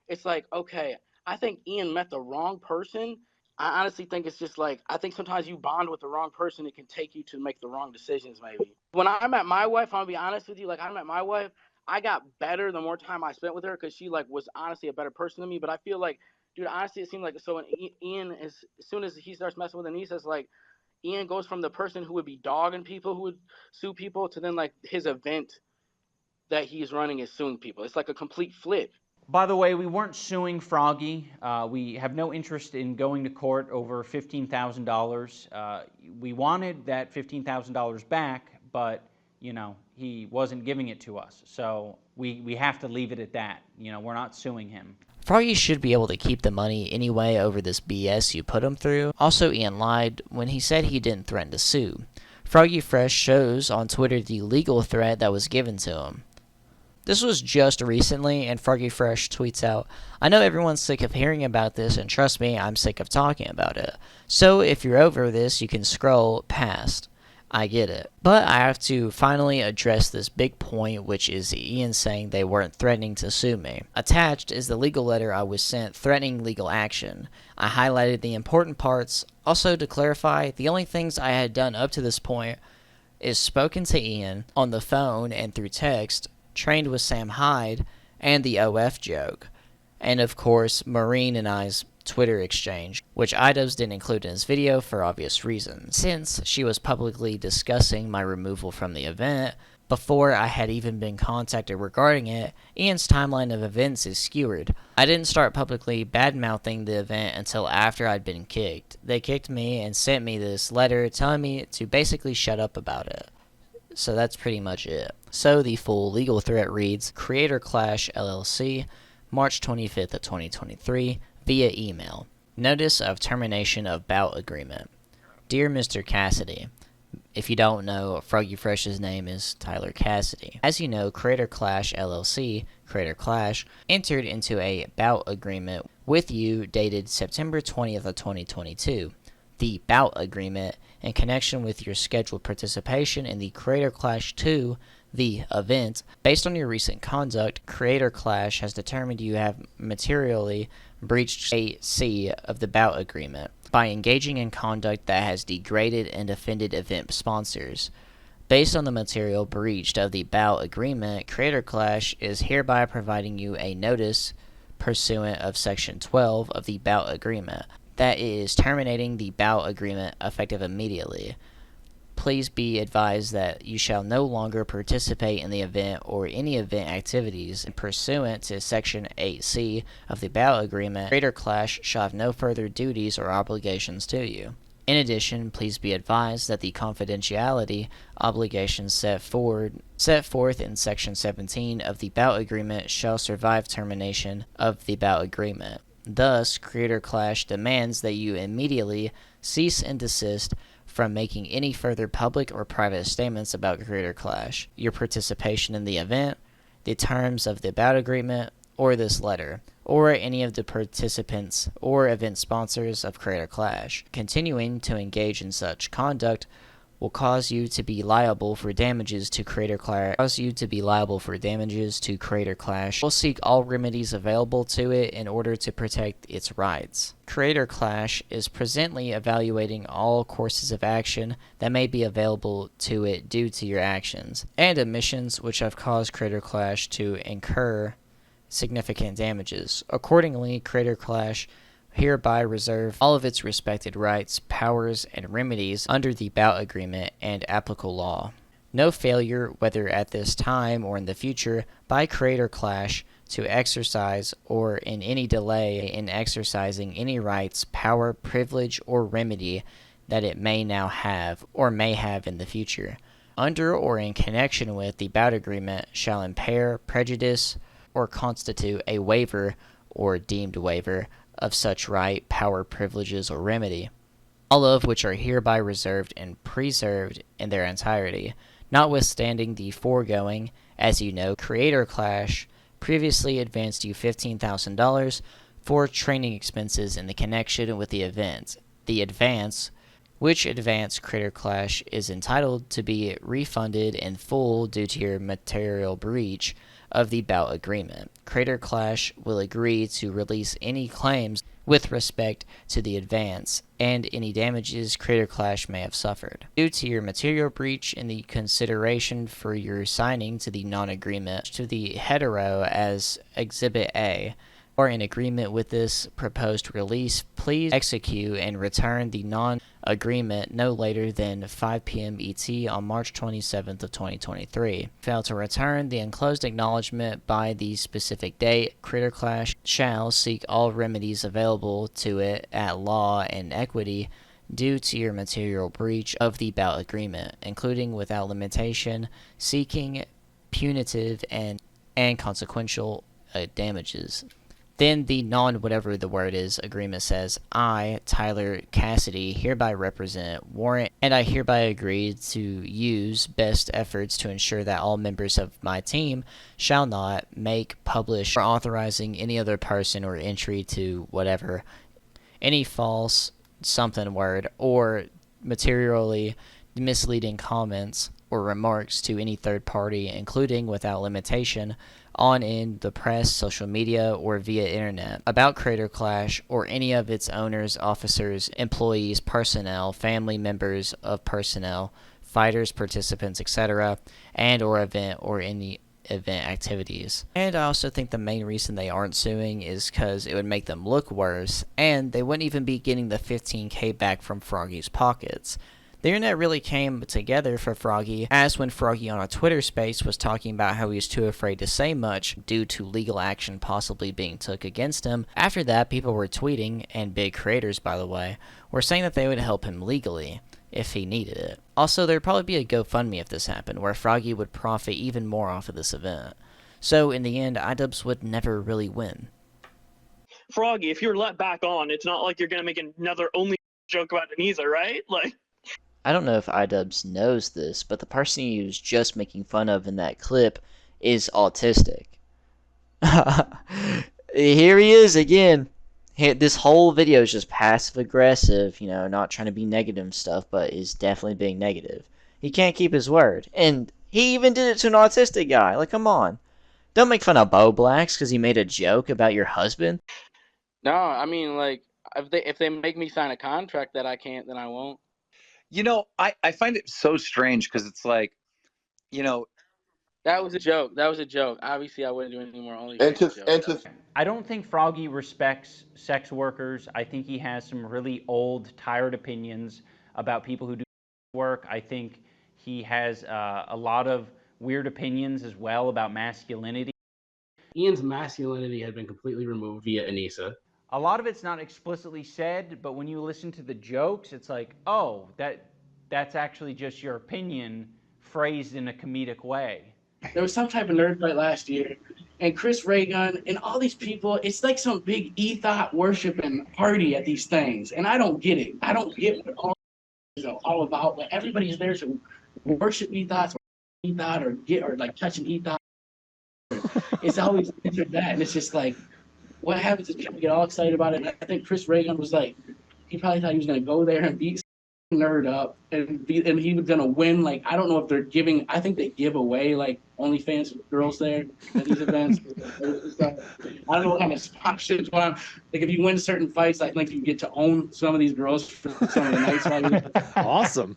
it's like, okay, I think Ian met the wrong person. I honestly think it's just like, I think sometimes you bond with the wrong person, it can take you to make the wrong decisions maybe. When I met my wife, I'm gonna be honest with you, like I met my wife, I got better the more time I spent with her because she was honestly a better person than me. But I feel like, dude, honestly, it seemed like, so when Ian as soon as he starts messing with Anissa, it's like Ian goes from the person who would be dogging people, who would sue people, to then like his event that he's running is suing people. It's like a complete flip. By the way, we weren't suing Froggy. We have no interest in going to court over $15,000. We wanted that $15,000 back, but he wasn't giving it to us. So we have to leave it at that. We're not suing him. Froggy should be able to keep the money anyway over this BS you put him through. Also, Ian lied when he said he didn't threaten to sue. Froggy Fresh shows on Twitter the legal threat that was given to him. This was just recently, and Froggy Fresh tweets out, I know everyone's sick of hearing about this, and trust me, I'm sick of talking about it. So if you're over this, you can scroll past. I get it. But I have to finally address this big point, which is Ian saying they weren't threatening to sue me. Attached is the legal letter I was sent threatening legal action. I highlighted the important parts. Also, to clarify, the only things I had done up to this point is spoken to Ian on the phone and through text, trained with Sam Hyde, and the OF joke. And of course, Maureen and I's Twitter exchange, which iDubbbz didn't include in his video for obvious reasons, since she was publicly discussing my removal from the event. Before I had even been contacted regarding it, Ian's timeline of events is skewered. I didn't start publicly bad-mouthing the event until after I'd been kicked. They kicked me and sent me this letter telling me to basically shut up about it. So that's pretty much it. So the full legal threat reads, Creator Clash LLC, March 25th of 2023, via email. Notice of termination of bout agreement. Dear Mr. Cassidy, if you don't know, Froggy Fresh's name is Tyler Cassidy. As you know, Creator Clash LLC, Creator Clash, entered into a bout agreement with you dated September 20th of 2022. The bout agreement in connection with your scheduled participation in the Creator Clash 2, the event. Based on your recent conduct, Creator Clash has determined you have materially breached 8C of the bout agreement by engaging in conduct that has degraded and offended event sponsors. Based on the material breached of the bout agreement, Creator Clash is hereby providing you a notice pursuant of Section 12 of the bout agreement that it is terminating the bout agreement effective immediately. Please be advised that you shall no longer participate in the event or any event activities pursuant to Section 8C of the bout agreement. Creator Clash shall have no further duties or obligations to you. In addition, please be advised that the confidentiality obligations set forth in Section 17 of the bout agreement shall survive termination of the bout agreement. Thus, Creator Clash demands that you immediately cease and desist from making any further public or private statements about Creator Clash, your participation in the event, the terms of the bout agreement, or this letter, or any of the participants or event sponsors of Creator Clash. Continuing to engage in such conduct will cause you to be liable for damages to Creator Clash. Will seek all remedies available to it in order to protect its rights. Creator Clash is presently evaluating all courses of action that may be available to it due to your actions and omissions which have caused Creator Clash to incur significant damages. Accordingly, Creator Clash hereby reserve all of its respected rights, powers, and remedies under the bout agreement and applicable law. No failure, whether at this time or in the future, by Creator Clash to exercise or in any delay in exercising any rights, power, privilege, or remedy that it may now have or may have in the future, under or in connection with the bout agreement shall impair, prejudice, or constitute a waiver or deemed waiver of such right, power, privileges, or remedy, all of which are hereby reserved and preserved in their entirety. Notwithstanding the foregoing, as you know, Creator Clash previously advanced you $15,000 for training expenses in the connection with the event. The advance, which advance Creator Clash is entitled to be refunded in full due to your material breach of the bout agreement. Creator Clash will agree to release any claims with respect to the advance and any damages Creator Clash may have suffered. Due to your material breach in the consideration for your signing to the non-agreement to the hetero as Exhibit A, or in agreement with this proposed release, please execute and return the non-agreement no later than 5 p.m. ET on March 27th of 2023. Fail to return the enclosed acknowledgement by the specific date, Creator Clash shall seek all remedies available to it at law and equity due to your material breach of the bout agreement, including without limitation, seeking punitive and consequential damages. Then the non-whatever the word is agreement says, I, Tyler Cassidy, hereby represent, warrant, and I hereby agree to use best efforts to ensure that all members of my team shall not make, publish, or authorizing any other person or entry to whatever, any false something word, or materially misleading comments or remarks to any third party, including without limitation, on in the press, social media, or via internet, about Creator Clash or any of its owners, officers, employees, personnel, family members of personnel, fighters, participants, etc., and or any event activities. And I also think the main reason they aren't suing is because it would make them look worse, and they wouldn't even be getting the $15K back from Froggy's pockets. The internet really came together for Froggy, as when Froggy on a Twitter space was talking about how he was too afraid to say much due to legal action possibly being took against him. After that, people were tweeting, and big creators by the way, were saying that they would help him legally if he needed it. Also, there'd probably be a GoFundMe if this happened, where Froggy would profit even more off of this event. So in the end, iDubbbz would never really win. Froggy, if you're let back on, it's not like you're gonna make another only joke about it either, right? Like, I don't know if iDubbbz knows this, but the person he was just making fun of in that clip is autistic. Here he is again. This whole video is just passive-aggressive, not trying to be negative and stuff, but is definitely being negative. He can't keep his word. And he even did it to an autistic guy. Like, come on. Don't make fun of Bo Blacks because he made a joke about your husband. No, I mean, like, if they make me sign a contract that I can't, then I won't. I find it so strange because it's like, that was a joke. That was a joke. Obviously, I wouldn't do any more OnlyFans. I don't think Froggy respects sex workers. I think he has some really old, tired opinions about people who do work. I think he has a lot of weird opinions as well about masculinity. Ian's masculinity had been completely removed via Anissa. A lot of it's not explicitly said, but when you listen to the jokes, it's like, oh, that's actually just your opinion phrased in a comedic way. There was some type of nerd fight last year, and Chris Raygun and all these people, it's like some big ethos worshiping party at these things, and I don't get it. I don't get what all about. But everybody's there to worship ethos, or like touching ethos. It's always that, and it's just like, what happens is people get all excited about it. And I think Chris Raygun was like, he probably thought he was going to go there and beat nerd up and he was going to win. Like, I don't know if they're giving, I think they give away like OnlyFans girls there at these events. I don't know what kind of sponsorships going on. Like, if you win certain fights, I think you get to own some of these girls for some of the nights. Awesome.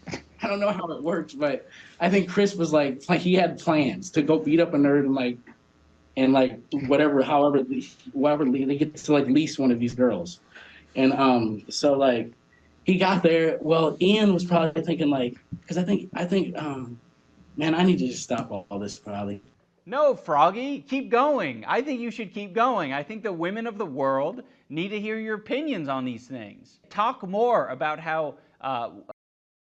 I don't know how it works, but I think Chris was like he had plans to go beat up a nerd and however they get to like lease one of these girls. And so like he got there. Well, Ian was probably thinking like, because I think man, I need to just stop all this probably. No, Froggy, keep going. I think you should keep going. I think the women of the world need to hear your opinions on these things. Talk more about how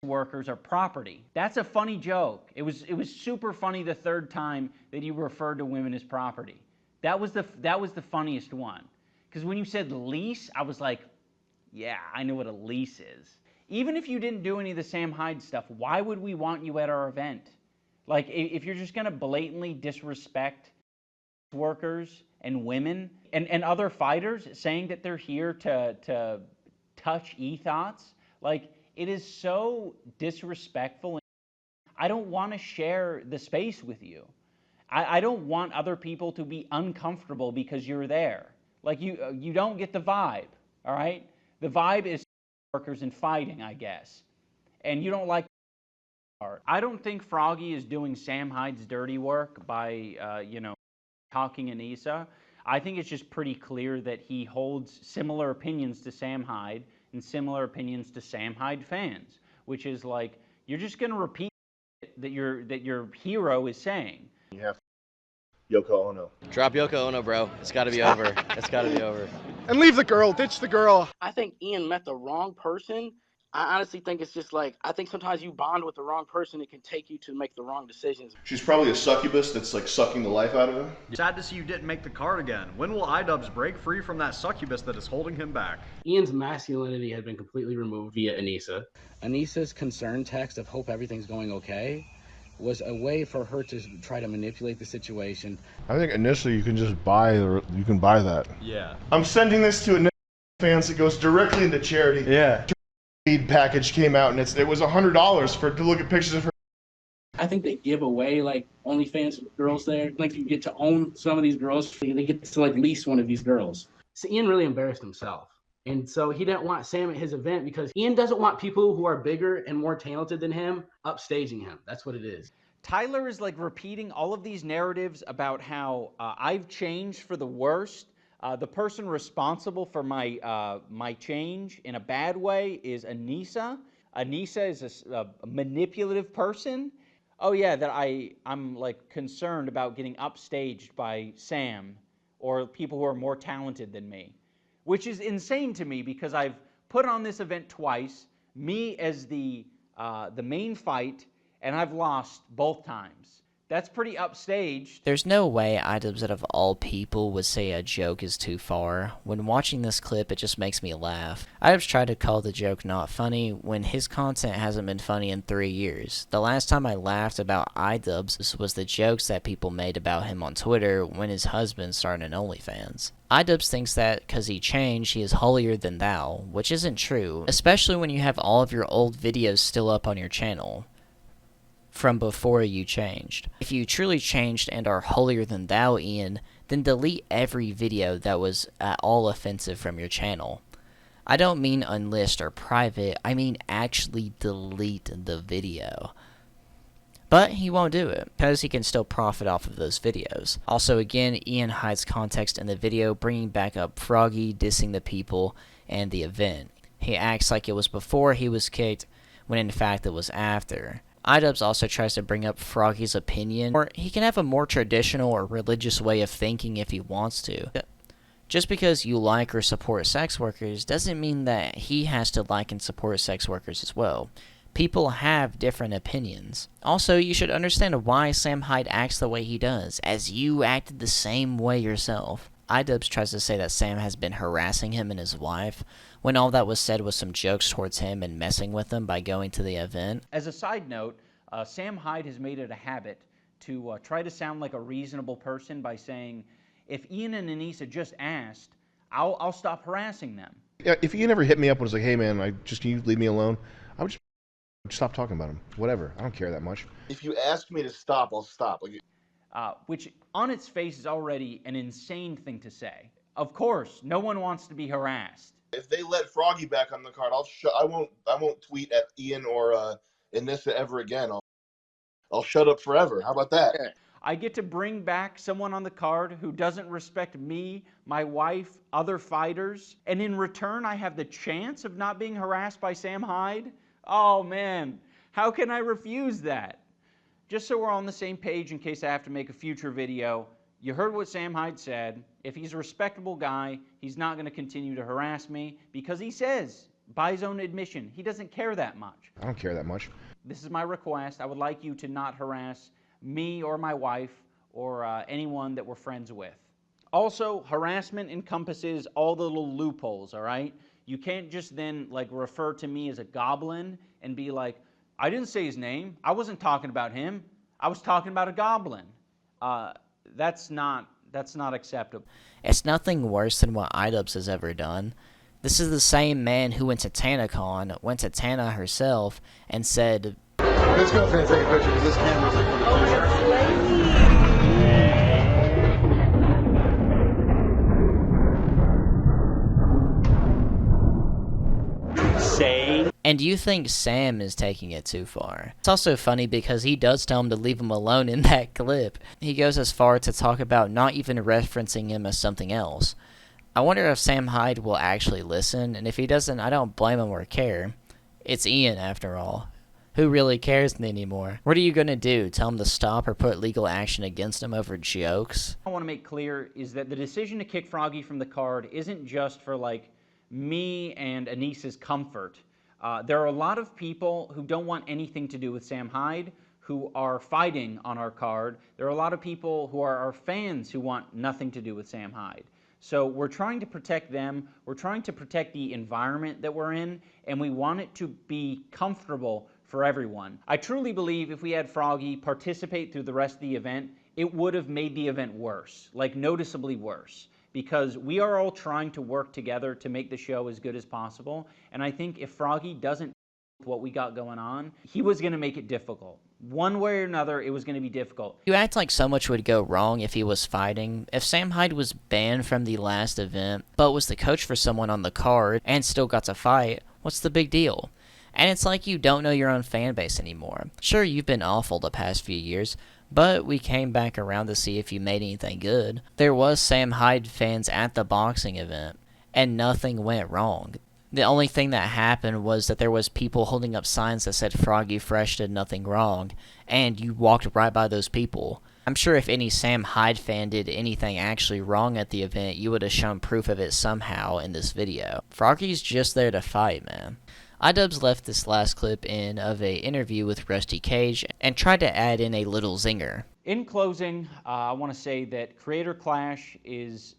workers are property. That's a funny joke. It was super funny the third time that you referred to women as property. That was the funniest one. Because when you said lease, I was like, yeah, I know what a lease is. Even if you didn't do any of the Sam Hyde stuff, why would we want you at our event? Like, if you're just going to blatantly disrespect workers and women and other fighters, saying that they're here to touch e-thoughts, like, it is so disrespectful. I don't want to share the space with you. I don't want other people to be uncomfortable because you're there. Like, you don't get the vibe, all right? The vibe is workers and fighting, I guess. And you don't like art. I don't think Froggy is doing Sam Hyde's dirty work by, talking Anissa. I think it's just pretty clear that he holds similar opinions to Sam Hyde and similar opinions to Sam Hyde fans, which is like, you're just going to repeat that your hero is saying. You have Yoko Ono. Drop Yoko Ono, bro. It's got to be over. It's got to be over. And leave the girl. Ditch the girl. I think Ian met the wrong person. I honestly think it's just like, I think sometimes you bond with the wrong person, it can take you to make the wrong decisions. She's probably a succubus that's like sucking the life out of him. Sad to see you didn't make the card again. When will iDubbbz break free from that succubus that is holding him back? Ian's masculinity had been completely removed via Anissa. Anissa's concern text of hope everything's going okay was a way for her to try to manipulate the situation. I think initially you can just buy that. Yeah. I'm sending this to Inissa fans. It goes directly into charity. Yeah. Package came out and it was $100 to look at pictures of her. I think they give away like OnlyFans girls there. Like you get to own some of these girls. They get to like lease one of these girls. So Ian really embarrassed himself. And so he didn't want Sam at his event because Ian doesn't want people who are bigger and more talented than him upstaging him. That's what it is. Tyler is like repeating all of these narratives about how I've changed for the worst. The person responsible for my change in a bad way is Anissa. Anissa is a manipulative person. Oh yeah, that I'm like concerned about getting upstaged by Sam or people who are more talented than me, which is insane to me because I've put on this event twice, me as the main fight, and I've lost both times. That's pretty upstaged. There's no way iDubbbz out of all people would say a joke is too far. When watching this clip, it just makes me laugh. iDubbbz tried to call the joke not funny when his content hasn't been funny in 3 years. The last time I laughed about iDubbbz was the jokes that people made about him on Twitter when his husband started an OnlyFans. iDubbbz thinks that because he changed, he is holier than thou, which isn't true, especially when you have all of your old videos still up on your channel from before you changed. If you truly changed and are holier than thou, Ian, then delete every video that was at all offensive from your channel. I don't mean unlist or private, I mean actually delete the video. But he won't do it, because he can still profit off of those videos. Also again, Ian hides context in the video, bringing back up Froggy dissing the people and the event. He acts like it was before he was kicked, when in fact it was after. iDubbbz also tries to bring up Froggy's opinion, or he can have a more traditional or religious way of thinking if he wants to. Just because you like or support sex workers doesn't mean that he has to like and support sex workers as well. People have different opinions. Also, you should understand why Sam Hyde acts the way he does, as you acted the same way yourself. iDubbbz tries to say that Sam has been harassing him and his wife, when all that was said was some jokes towards him and messing with him by going to the event. As a side note, Sam Hyde has made it a habit to try to sound like a reasonable person by saying, if Ian and Anissa just asked, I'll stop harassing them. Yeah, if Ian ever hit me up and was like, hey man, can you leave me alone? I would just stop talking about him. Whatever. I don't care that much. If you ask me to stop, I'll stop. Which on its face is already an insane thing to say. Of course, no one wants to be harassed. If they let Froggy back on the card, I won't tweet at Ian or Anissa ever again. I'll shut up forever. How about that? I get to bring back someone on the card who doesn't respect me, my wife, other fighters, and in return I have the chance of not being harassed by Sam Hyde? Oh man, how can I refuse that? just so we're on the same page in case I have to make a future video, you heard what Sam Hyde said. If he's a respectable guy, he's not going to continue to harass me because he says, by his own admission, he doesn't care that much. I don't care that much. This is my request. I would like you to not harass me or my wife or anyone that we're friends with. Also, harassment encompasses all the little loopholes, all right? You can't just then like refer to me as a goblin and be like, I didn't say his name. I wasn't talking about him. I was talking about a goblin. That's not acceptable. It's nothing worse than what iDubbbz has ever done. This is the same man who went to TanaCon, went to Tana herself, and said, Let's go and take a picture because this camera's like for the and you think Sam is taking it too far. It's also funny because he does tell him to leave him alone in that clip. He goes as far to talk about not even referencing him as something else. I wonder if Sam Hyde will actually listen, and if he doesn't, I don't blame him or care. It's Ian, after all. Who really cares anymore? What are you going to do? Tell him to stop or put legal action against him over jokes? I want to make clear is that the decision to kick Froggy from the card isn't just for like me and Anissa's comfort. There are a lot of people who don't want anything to do with Sam Hyde who are fighting on our card. There are a lot of people who are our fans who want nothing to do with Sam Hyde. So we're trying to protect them, we're trying to protect the environment that we're in, and we want it to be comfortable for everyone. I truly believe if we had Froggy participate through the rest of the event, it would have made the event worse, like noticeably worse, because we are all trying to work together to make the show as good as possible, and I think if Froggy doesn't with what we got going on, he was going to make it difficult. One way or another, it was going to be difficult. You act like so much would go wrong if he was fighting. If Sam Hyde was banned from the last event, but was the coach for someone on the card and still got to fight, what's the big deal? And it's like you don't know your own fan base anymore. Sure, you've been awful the past few years, but we came back around to see if you made anything good. There was Sam Hyde fans at the boxing event, and nothing went wrong. The only thing that happened was that there was people holding up signs that said Froggy Fresh did nothing wrong, and you walked right by those people. I'm sure if any Sam Hyde fan did anything actually wrong at the event, you would have shown proof of it somehow in this video. Froggy's just there to fight, man. iDubbbz left this last clip in of a interview with Rusty Cage and tried to add in a little zinger. In closing, I want to say that Creator Clash is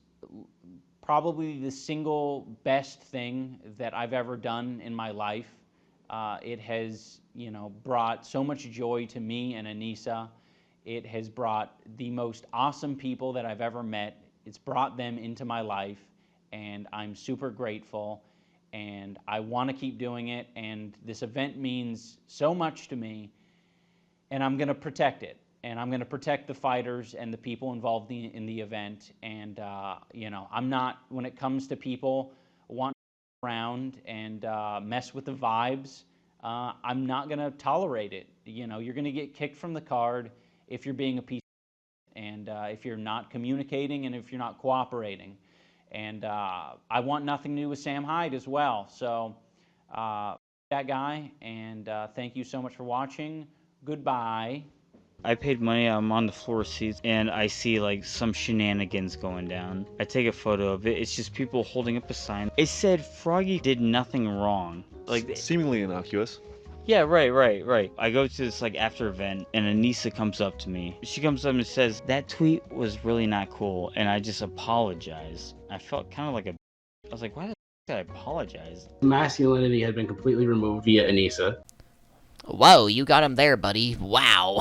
probably the single best thing that I've ever done in my life. It has, brought so much joy to me and Anissa. It has brought the most awesome people that I've ever met. It's brought them into my life, and I'm super grateful. And I want to keep doing it, and this event means so much to me, and I'm going to protect it. And I'm going to protect the fighters and the people involved in the event. And, I'm not, when it comes to people wanting to around and mess with the vibes, I'm not going to tolerate it. You're going to get kicked from the card if you're being a piece of shit, and if you're not communicating and if you're not cooperating. And I want nothing to do with Sam Hyde as well. So, that guy, and thank you so much for watching. Goodbye. I paid money, I'm on the floor seats, and I see like some shenanigans going down. I take a photo of it, it's just people holding up a sign. It said Froggy did nothing wrong. Like seemingly innocuous. Yeah, right. I go to this like after event, and Anissa comes up to me. She comes up and says, that tweet was really not cool, and I just apologize. I felt kind of like I was like, why the f did I apologize? Masculinity had been completely removed via Anissa. Whoa, you got him there, buddy. Wow.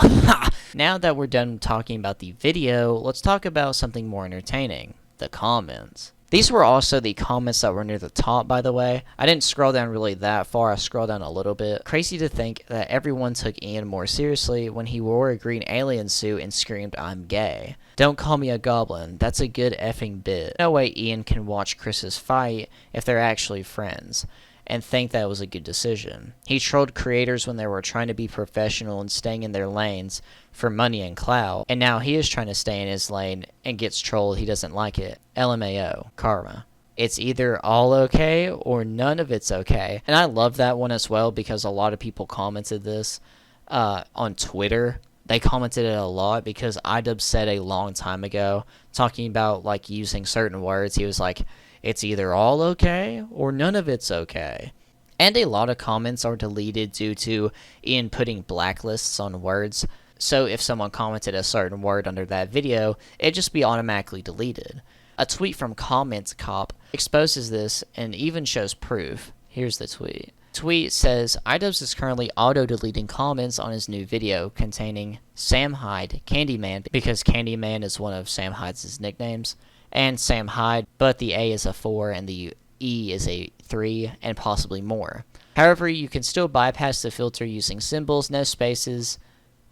Now that we're done talking about the video, let's talk about something more entertaining. The comments. These were also the comments that were near the top, by the way. I didn't scroll down really that far, I scrolled down a little bit. Crazy to think that everyone took Ian more seriously when he wore a green alien suit and screamed, I'm gay. Don't call me a goblin, that's a good effing bit. No way Ian can watch Chris's fight if they're actually friends, and think that was a good decision. He trolled creators when they were trying to be professional and staying in their lanes for money and clout, and now he is trying to stay in his lane and gets trolled, he doesn't like it. LMAO. Karma. It's either all okay or none of it's okay. And I love that one as well because a lot of people commented this on Twitter They commented it a lot because iDubbbz said a long time ago, talking about like using certain words, he was like, it's either all okay or none of it's okay. And a lot of comments are deleted due to Ian putting blacklists on words. So if someone commented a certain word under that video, it'd just be automatically deleted. A tweet from Comments Cop exposes this and even shows proof. Here's the tweet. Tweet says, iDubbbz is currently auto-deleting comments on his new video containing Sam Hyde, Candyman, because Candyman is one of Sam Hyde's nicknames, and Sam Hyde, but the A is a 4 and the E is a 3, and possibly more. However, you can still bypass the filter using symbols, no spaces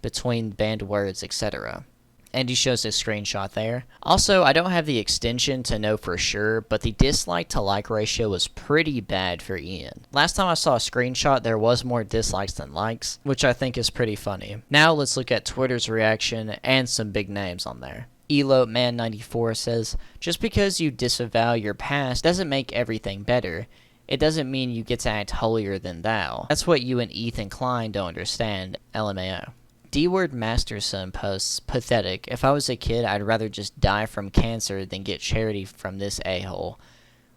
between banned words, etc. And he shows a screenshot there. Also, I don't have the extension to know for sure, but the dislike to like ratio was pretty bad for Ian. Last time I saw a screenshot, there was more dislikes than likes, which I think is pretty funny. Now let's look at Twitter's reaction and some big names on there. ElopeMan94 says, just because you disavow your past doesn't make everything better. It doesn't mean you get to act holier than thou. That's what you and Ethan Klein don't understand, LMAO. D-Word Masterson posts, pathetic. If I was a kid, I'd rather just die from cancer than get charity from this a-hole.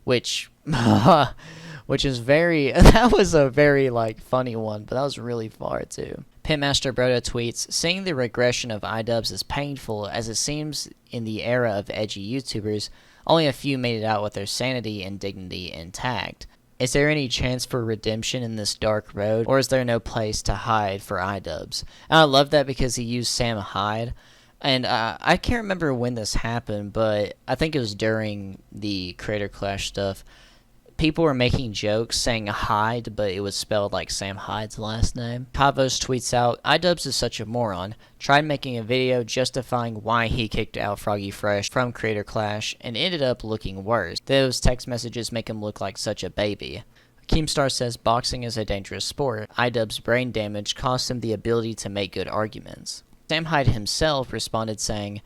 Which is very, that was a very, like, funny one, but that was really far, too. Pitmaster Brodo tweets, seeing the regression of iDubbbz is painful, as it seems in the era of edgy YouTubers, only a few made it out with their sanity and dignity intact. Is there any chance for redemption in this dark road, or is there no place to hide for iDubbbz? And I love that because he used Sam Hyde, and I can't remember when this happened, but I think it was during the Creator Clash stuff. People were making jokes saying Hyde, but it was spelled like Sam Hyde's last name. Kavos tweets out, iDubbbz is such a moron. Tried making a video justifying why he kicked out Froggy Fresh from Creator Clash and ended up looking worse. Those text messages make him look like such a baby. Keemstar says boxing is a dangerous sport. iDubbbz's brain damage cost him the ability to make good arguments. Sam Hyde himself responded saying,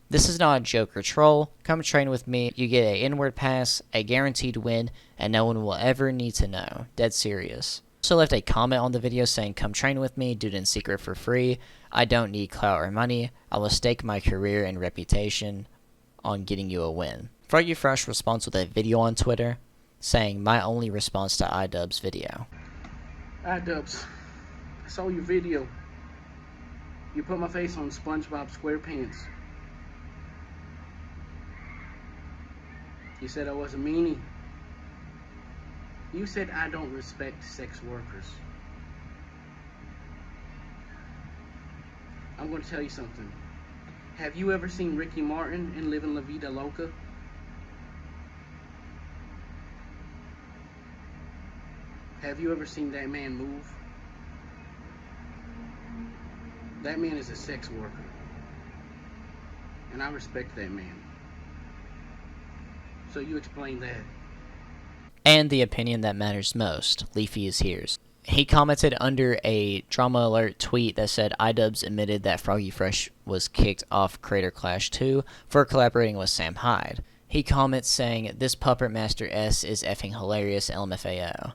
this is not a joke or troll. Come train with me. You get a inward pass, a guaranteed win, and no one will ever need to know. Dead serious. Also left a comment on the video saying, come train with me, do it in secret for free. I don't need clout or money. I will stake my career and reputation on getting you a win. Froggy Fresh responds with a video on Twitter saying, my only response to iDubbbz video. iDubbbz, I saw your video. You put my face on SpongeBob SquarePants. You said I was a meanie. You said I don't respect sex workers. I'm going to tell you something. Have you ever seen Ricky Martin in Living La Vida Loca? Have you ever seen that man move? That man is a sex worker. And I respect that man. So you explain that. And the opinion that matters most, Leafy is here's. He commented under a Drama Alert tweet that said iDubbbz admitted that Froggy Fresh was kicked off Creator Clash 2 for collaborating with Sam Hyde. He comments saying, this Puppet Master S is effing hilarious, LMFAO.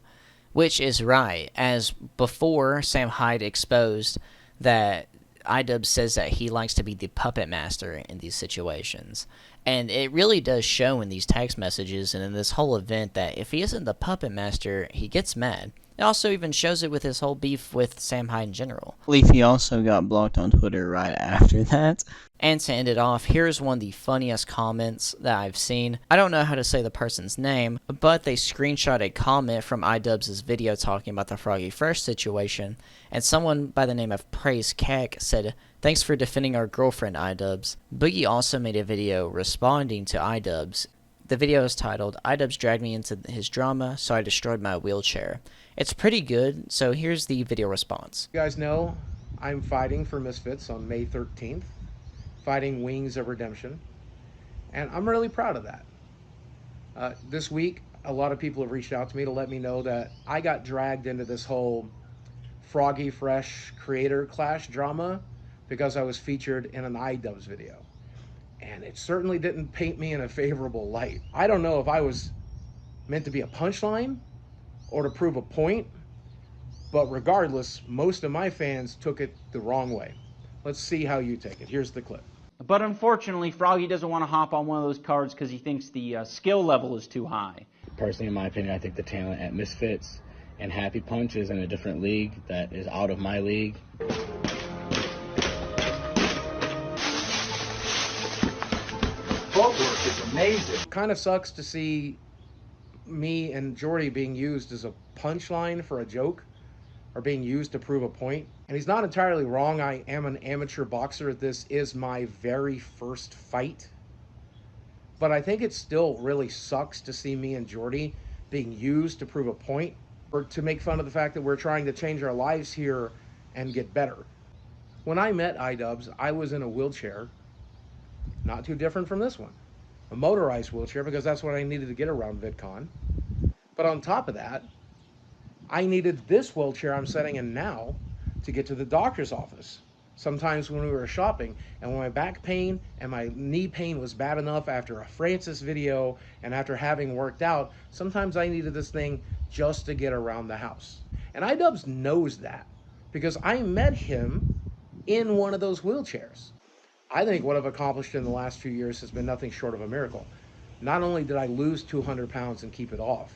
Which is right, as before Sam Hyde exposed that iDubbbz says that he likes to be the puppet master in these situations. And it really does show in these text messages and in this whole event that if he isn't the puppet master, he gets mad. It also even shows it with his whole beef with Sam Hyde in general. Leafy also got blocked on Twitter right after that. And to end it off, here's one of the funniest comments that I've seen. I don't know how to say the person's name, but they screenshot a comment from iDubbbz's video talking about the Froggy Fresh situation, and someone by the name of Praise Keck said, thanks for defending our girlfriend, iDubbbz. Boogie also made a video responding to iDubbbz. The video is titled, iDubbbz dragged me into his drama, so I destroyed my wheelchair. It's pretty good, so here's the video response. You guys know I'm fighting for Misfits on May 13th, fighting Wings of Redemption, and I'm really proud of that. This week, a lot of people have reached out to me to let me know that I got dragged into this whole Froggy Fresh Creator Clash drama because I was featured in an iDubbbz video. And it certainly didn't paint me in a favorable light. I don't know if I was meant to be a punchline or to prove a point, but regardless, most of my fans took it the wrong way. Let's see how you take it. Here's the clip. But unfortunately, Froggy doesn't want to hop on one of those cards because he thinks the skill level is too high. Personally, in my opinion, I think the talent at Misfits and Happy Punch is in a different league that is out of my league. Footwork is amazing. Kind of sucks to see me and Jordy being used as a punchline for a joke, or being used to prove a point. And he's not entirely wrong. I am an amateur boxer. This is my very first fight. But I think it still really sucks to see me and Jordy being used to prove a point, or to make fun of the fact that we're trying to change our lives here and get better. When I met iDubbbz, I was in a wheelchair, not too different from this one. A motorized wheelchair, because that's what I needed to get around VidCon. But on top of that, I needed this wheelchair I'm sitting in now to get to the doctor's office. Sometimes when we were shopping, and when my back pain and my knee pain was bad enough after a Francis video and after having worked out, sometimes I needed this thing just to get around the house. And iDubbbz knows that, because I met him in one of those wheelchairs. I think what I've accomplished in the last few years has been nothing short of a miracle. Not only did I lose 200 pounds and keep it off,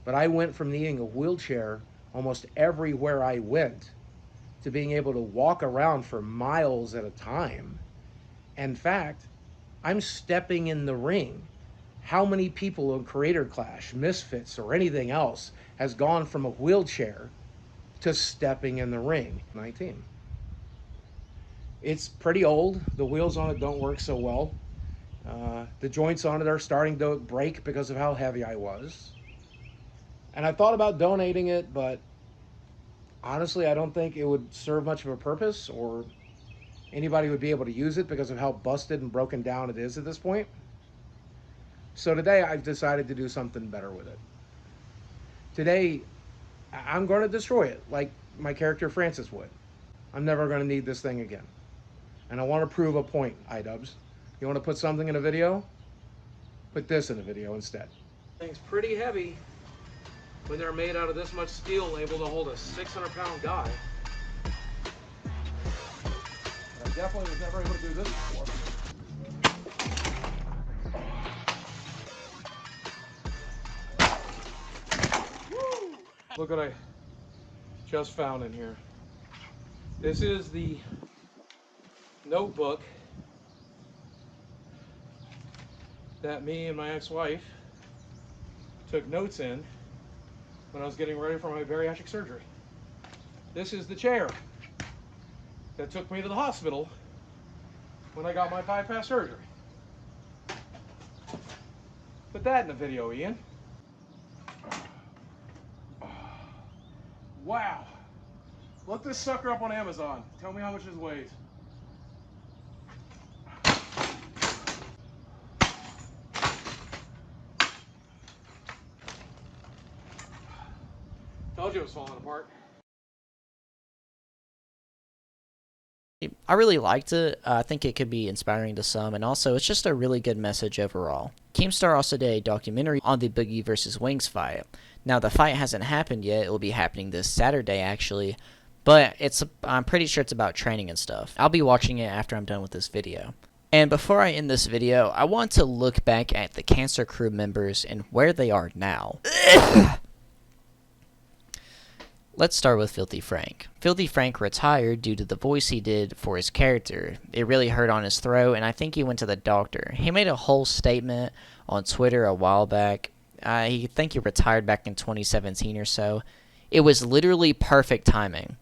but I went from needing a wheelchair almost everywhere I went to being able to walk around for miles at a time. In fact, I'm stepping in the ring. How many people in Creator Clash, Misfits, or anything else has gone from a wheelchair to stepping in the ring? 19. It's pretty old. The wheels on it don't work so well. The joints on it are starting to break because of how heavy I was. And I thought about donating it, but honestly, I don't think it would serve much of a purpose, or anybody would be able to use it because of how busted and broken down it is at this point. So today I've decided to do something better with it. Today, I'm going to destroy it like my character Francis would. I'm never going to need this thing again. And I want to prove a point, iDubbbz. You want to put something in a video? Put this in a video instead. Thing's pretty heavy when they're made out of this much steel, able to hold a 600-pound guy. I definitely was never able to do this before. Look what I just found in here. This is the notebook that me and my ex-wife took notes in when I was getting ready for my bariatric surgery. This is the chair that took me to the hospital when I got my bypass surgery. Put that in the video, Ian. Wow. Look this sucker up on Amazon. Tell me how much this weighs. Told you it was falling apart. I really liked it. I think it could be inspiring to some, and also it's just a really good message overall. Keemstar also did a documentary on the Boogie versus Wings fight. Now the fight hasn't happened yet. It will be happening this Saturday actually, but I'm pretty sure it's about training and stuff. I'll be watching it after I'm done with this video. And before I end this video, I want to look back at the Cancer Crew members and where they are now. Let's start with Filthy Frank. Filthy Frank retired due to the voice he did for his character. It really hurt on his throat, and I think he went to the doctor. He made a whole statement on Twitter a while back. I think he retired back in 2017 or so. It was literally perfect timing,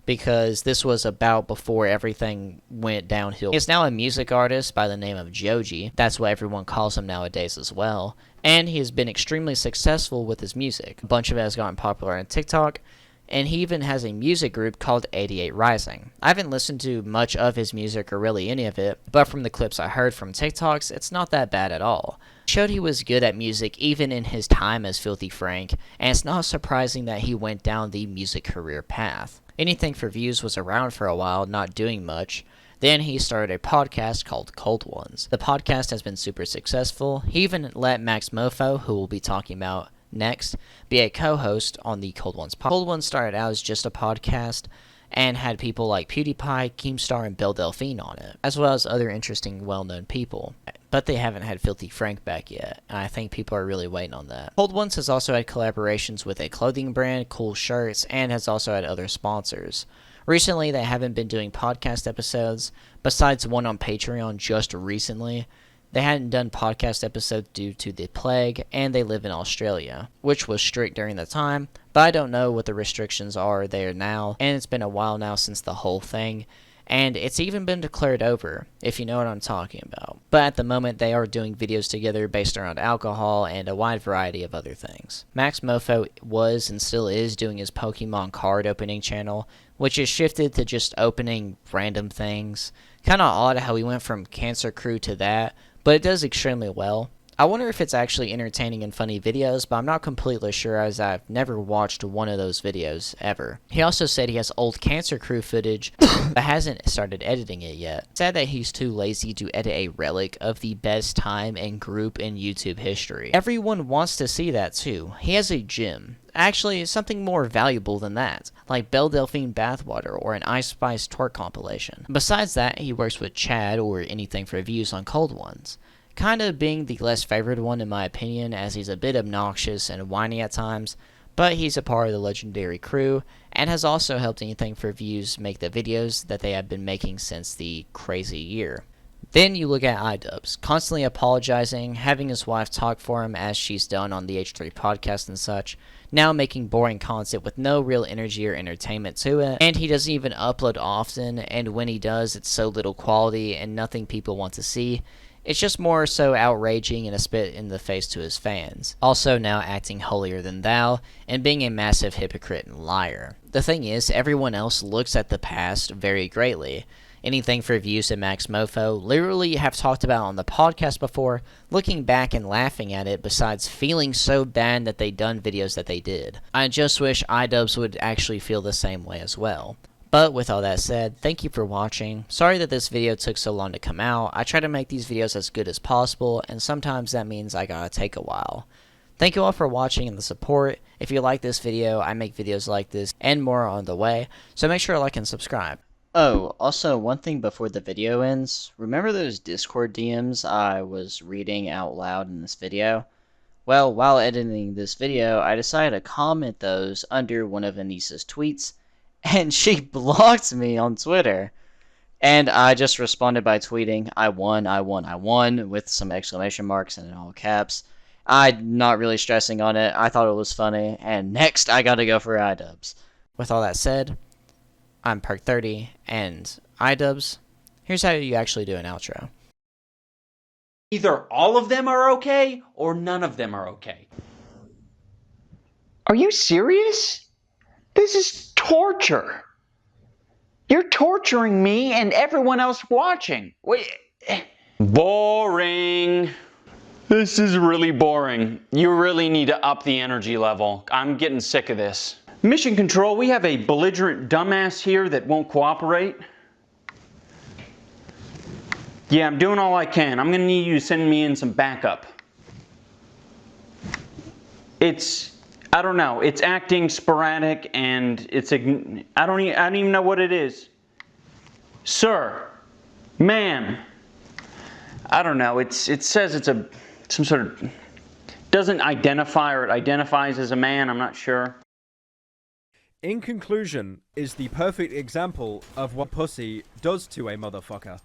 because this was about before everything went downhill. He is now a music artist by the name of Joji. That's what everyone calls him nowadays as well. And he has been extremely successful with his music. A bunch of it has gotten popular on TikTok, and he even has a music group called 88 Rising. I haven't listened to much of his music or really any of it, but from the clips I heard from TikToks, it's not that bad at all. He showed he was good at music even in his time as Filthy Frank, and it's not surprising that he went down the music career path. Anything for Views was around for a while, not doing much. Then he started a podcast called Cold Ones. The podcast has been super successful. He even let Max Mofo, who we'll be talking about next, be a co-host on the Cold Ones podcast. Cold Ones started out as just a podcast, and had people like PewDiePie, Keemstar, and Belle Delphine on it, as well as other interesting, well-known people. But they haven't had Filthy Frank back yet, and I think people are really waiting on that. Cold Ones has also had collaborations with a clothing brand, Cool Shirts, and has also had other sponsors. Recently, they haven't been doing podcast episodes, besides one on Patreon just recently. They hadn't done podcast episodes due to the plague, and they live in Australia, which was strict during the time, but I don't know what the restrictions are there now, and it's been a while now since the whole thing, and it's even been declared over, if you know what I'm talking about. But at the moment, they are doing videos together based around alcohol and a wide variety of other things. Max Mofo was and still is doing his Pokemon card opening channel, which is shifted to just opening random things. Kinda odd how he went from Cancer Crew to that, but it does extremely well. I wonder if it's actually entertaining and funny videos, but I'm not completely sure as I've never watched one of those videos ever. He also said he has old Cancer Crew footage, but hasn't started editing it yet. Sad that he's too lazy to edit a relic of the best time and group in YouTube history. Everyone wants to see that too. He has a gym. Actually, something more valuable than that, like Belle Delphine Bathwater or an Ice Spice twerk compilation. Besides that, he works with Chad or anything for views on Cold Ones. Kinda being the less favored one in my opinion, as he's a bit obnoxious and whiny at times, but he's a part of the legendary crew, and has also helped anything for views make the videos that they have been making since the crazy year. Then you look at iDubbbz, constantly apologizing, having his wife talk for him as she's done on the H3 podcast and such, now making boring content with no real energy or entertainment to it, and he doesn't even upload often, and when he does, it's so little quality and nothing people want to see. It's just more so outraging and a spit in the face to his fans. Also now acting holier than thou, and being a massive hypocrite and liar. The thing is, everyone else looks at the past very greatly. Anything for views at Max Mofo, literally have talked about on the podcast before, looking back and laughing at it, besides feeling so bad that they done videos that they did. I just wish iDubbbz would actually feel the same way as well. But with all that said, thank you for watching. Sorry that this video took so long to come out. I try to make these videos as good as possible, and sometimes that means I gotta take a while. Thank you all for watching and the support. If you like this video, I make videos like this and more on the way, so make sure to like and subscribe. Oh, also one thing before the video ends, remember those Discord DMs I was reading out loud in this video? Well, while editing this video, I decided to comment those under one of Anissa's tweets, and she blocked me on Twitter. And I just responded by tweeting, I won, with some exclamation marks and in all caps. I'm not really stressing on it. I thought it was funny. And next, I gotta go for iDubbbz. With all that said, I'm PERK30, and iDubbbz, here's how you actually do an outro. Either all of them are okay, or none of them are okay. Are you serious? This is torture. You're torturing me and everyone else watching. Wait. Boring. This is really boring. You really need to up the energy level. I'm getting sick of this. Mission Control, we have a belligerent dumbass here that won't cooperate. Yeah, I'm doing all I can. I'm gonna need you to send me in some backup. I don't know, it's acting sporadic and I don't even know what it is. Sir, ma'am, I don't know, it says it's some sort of, doesn't identify, or it identifies as a man, I'm not sure. In conclusion, is the perfect example of what pussy does to a motherfucker.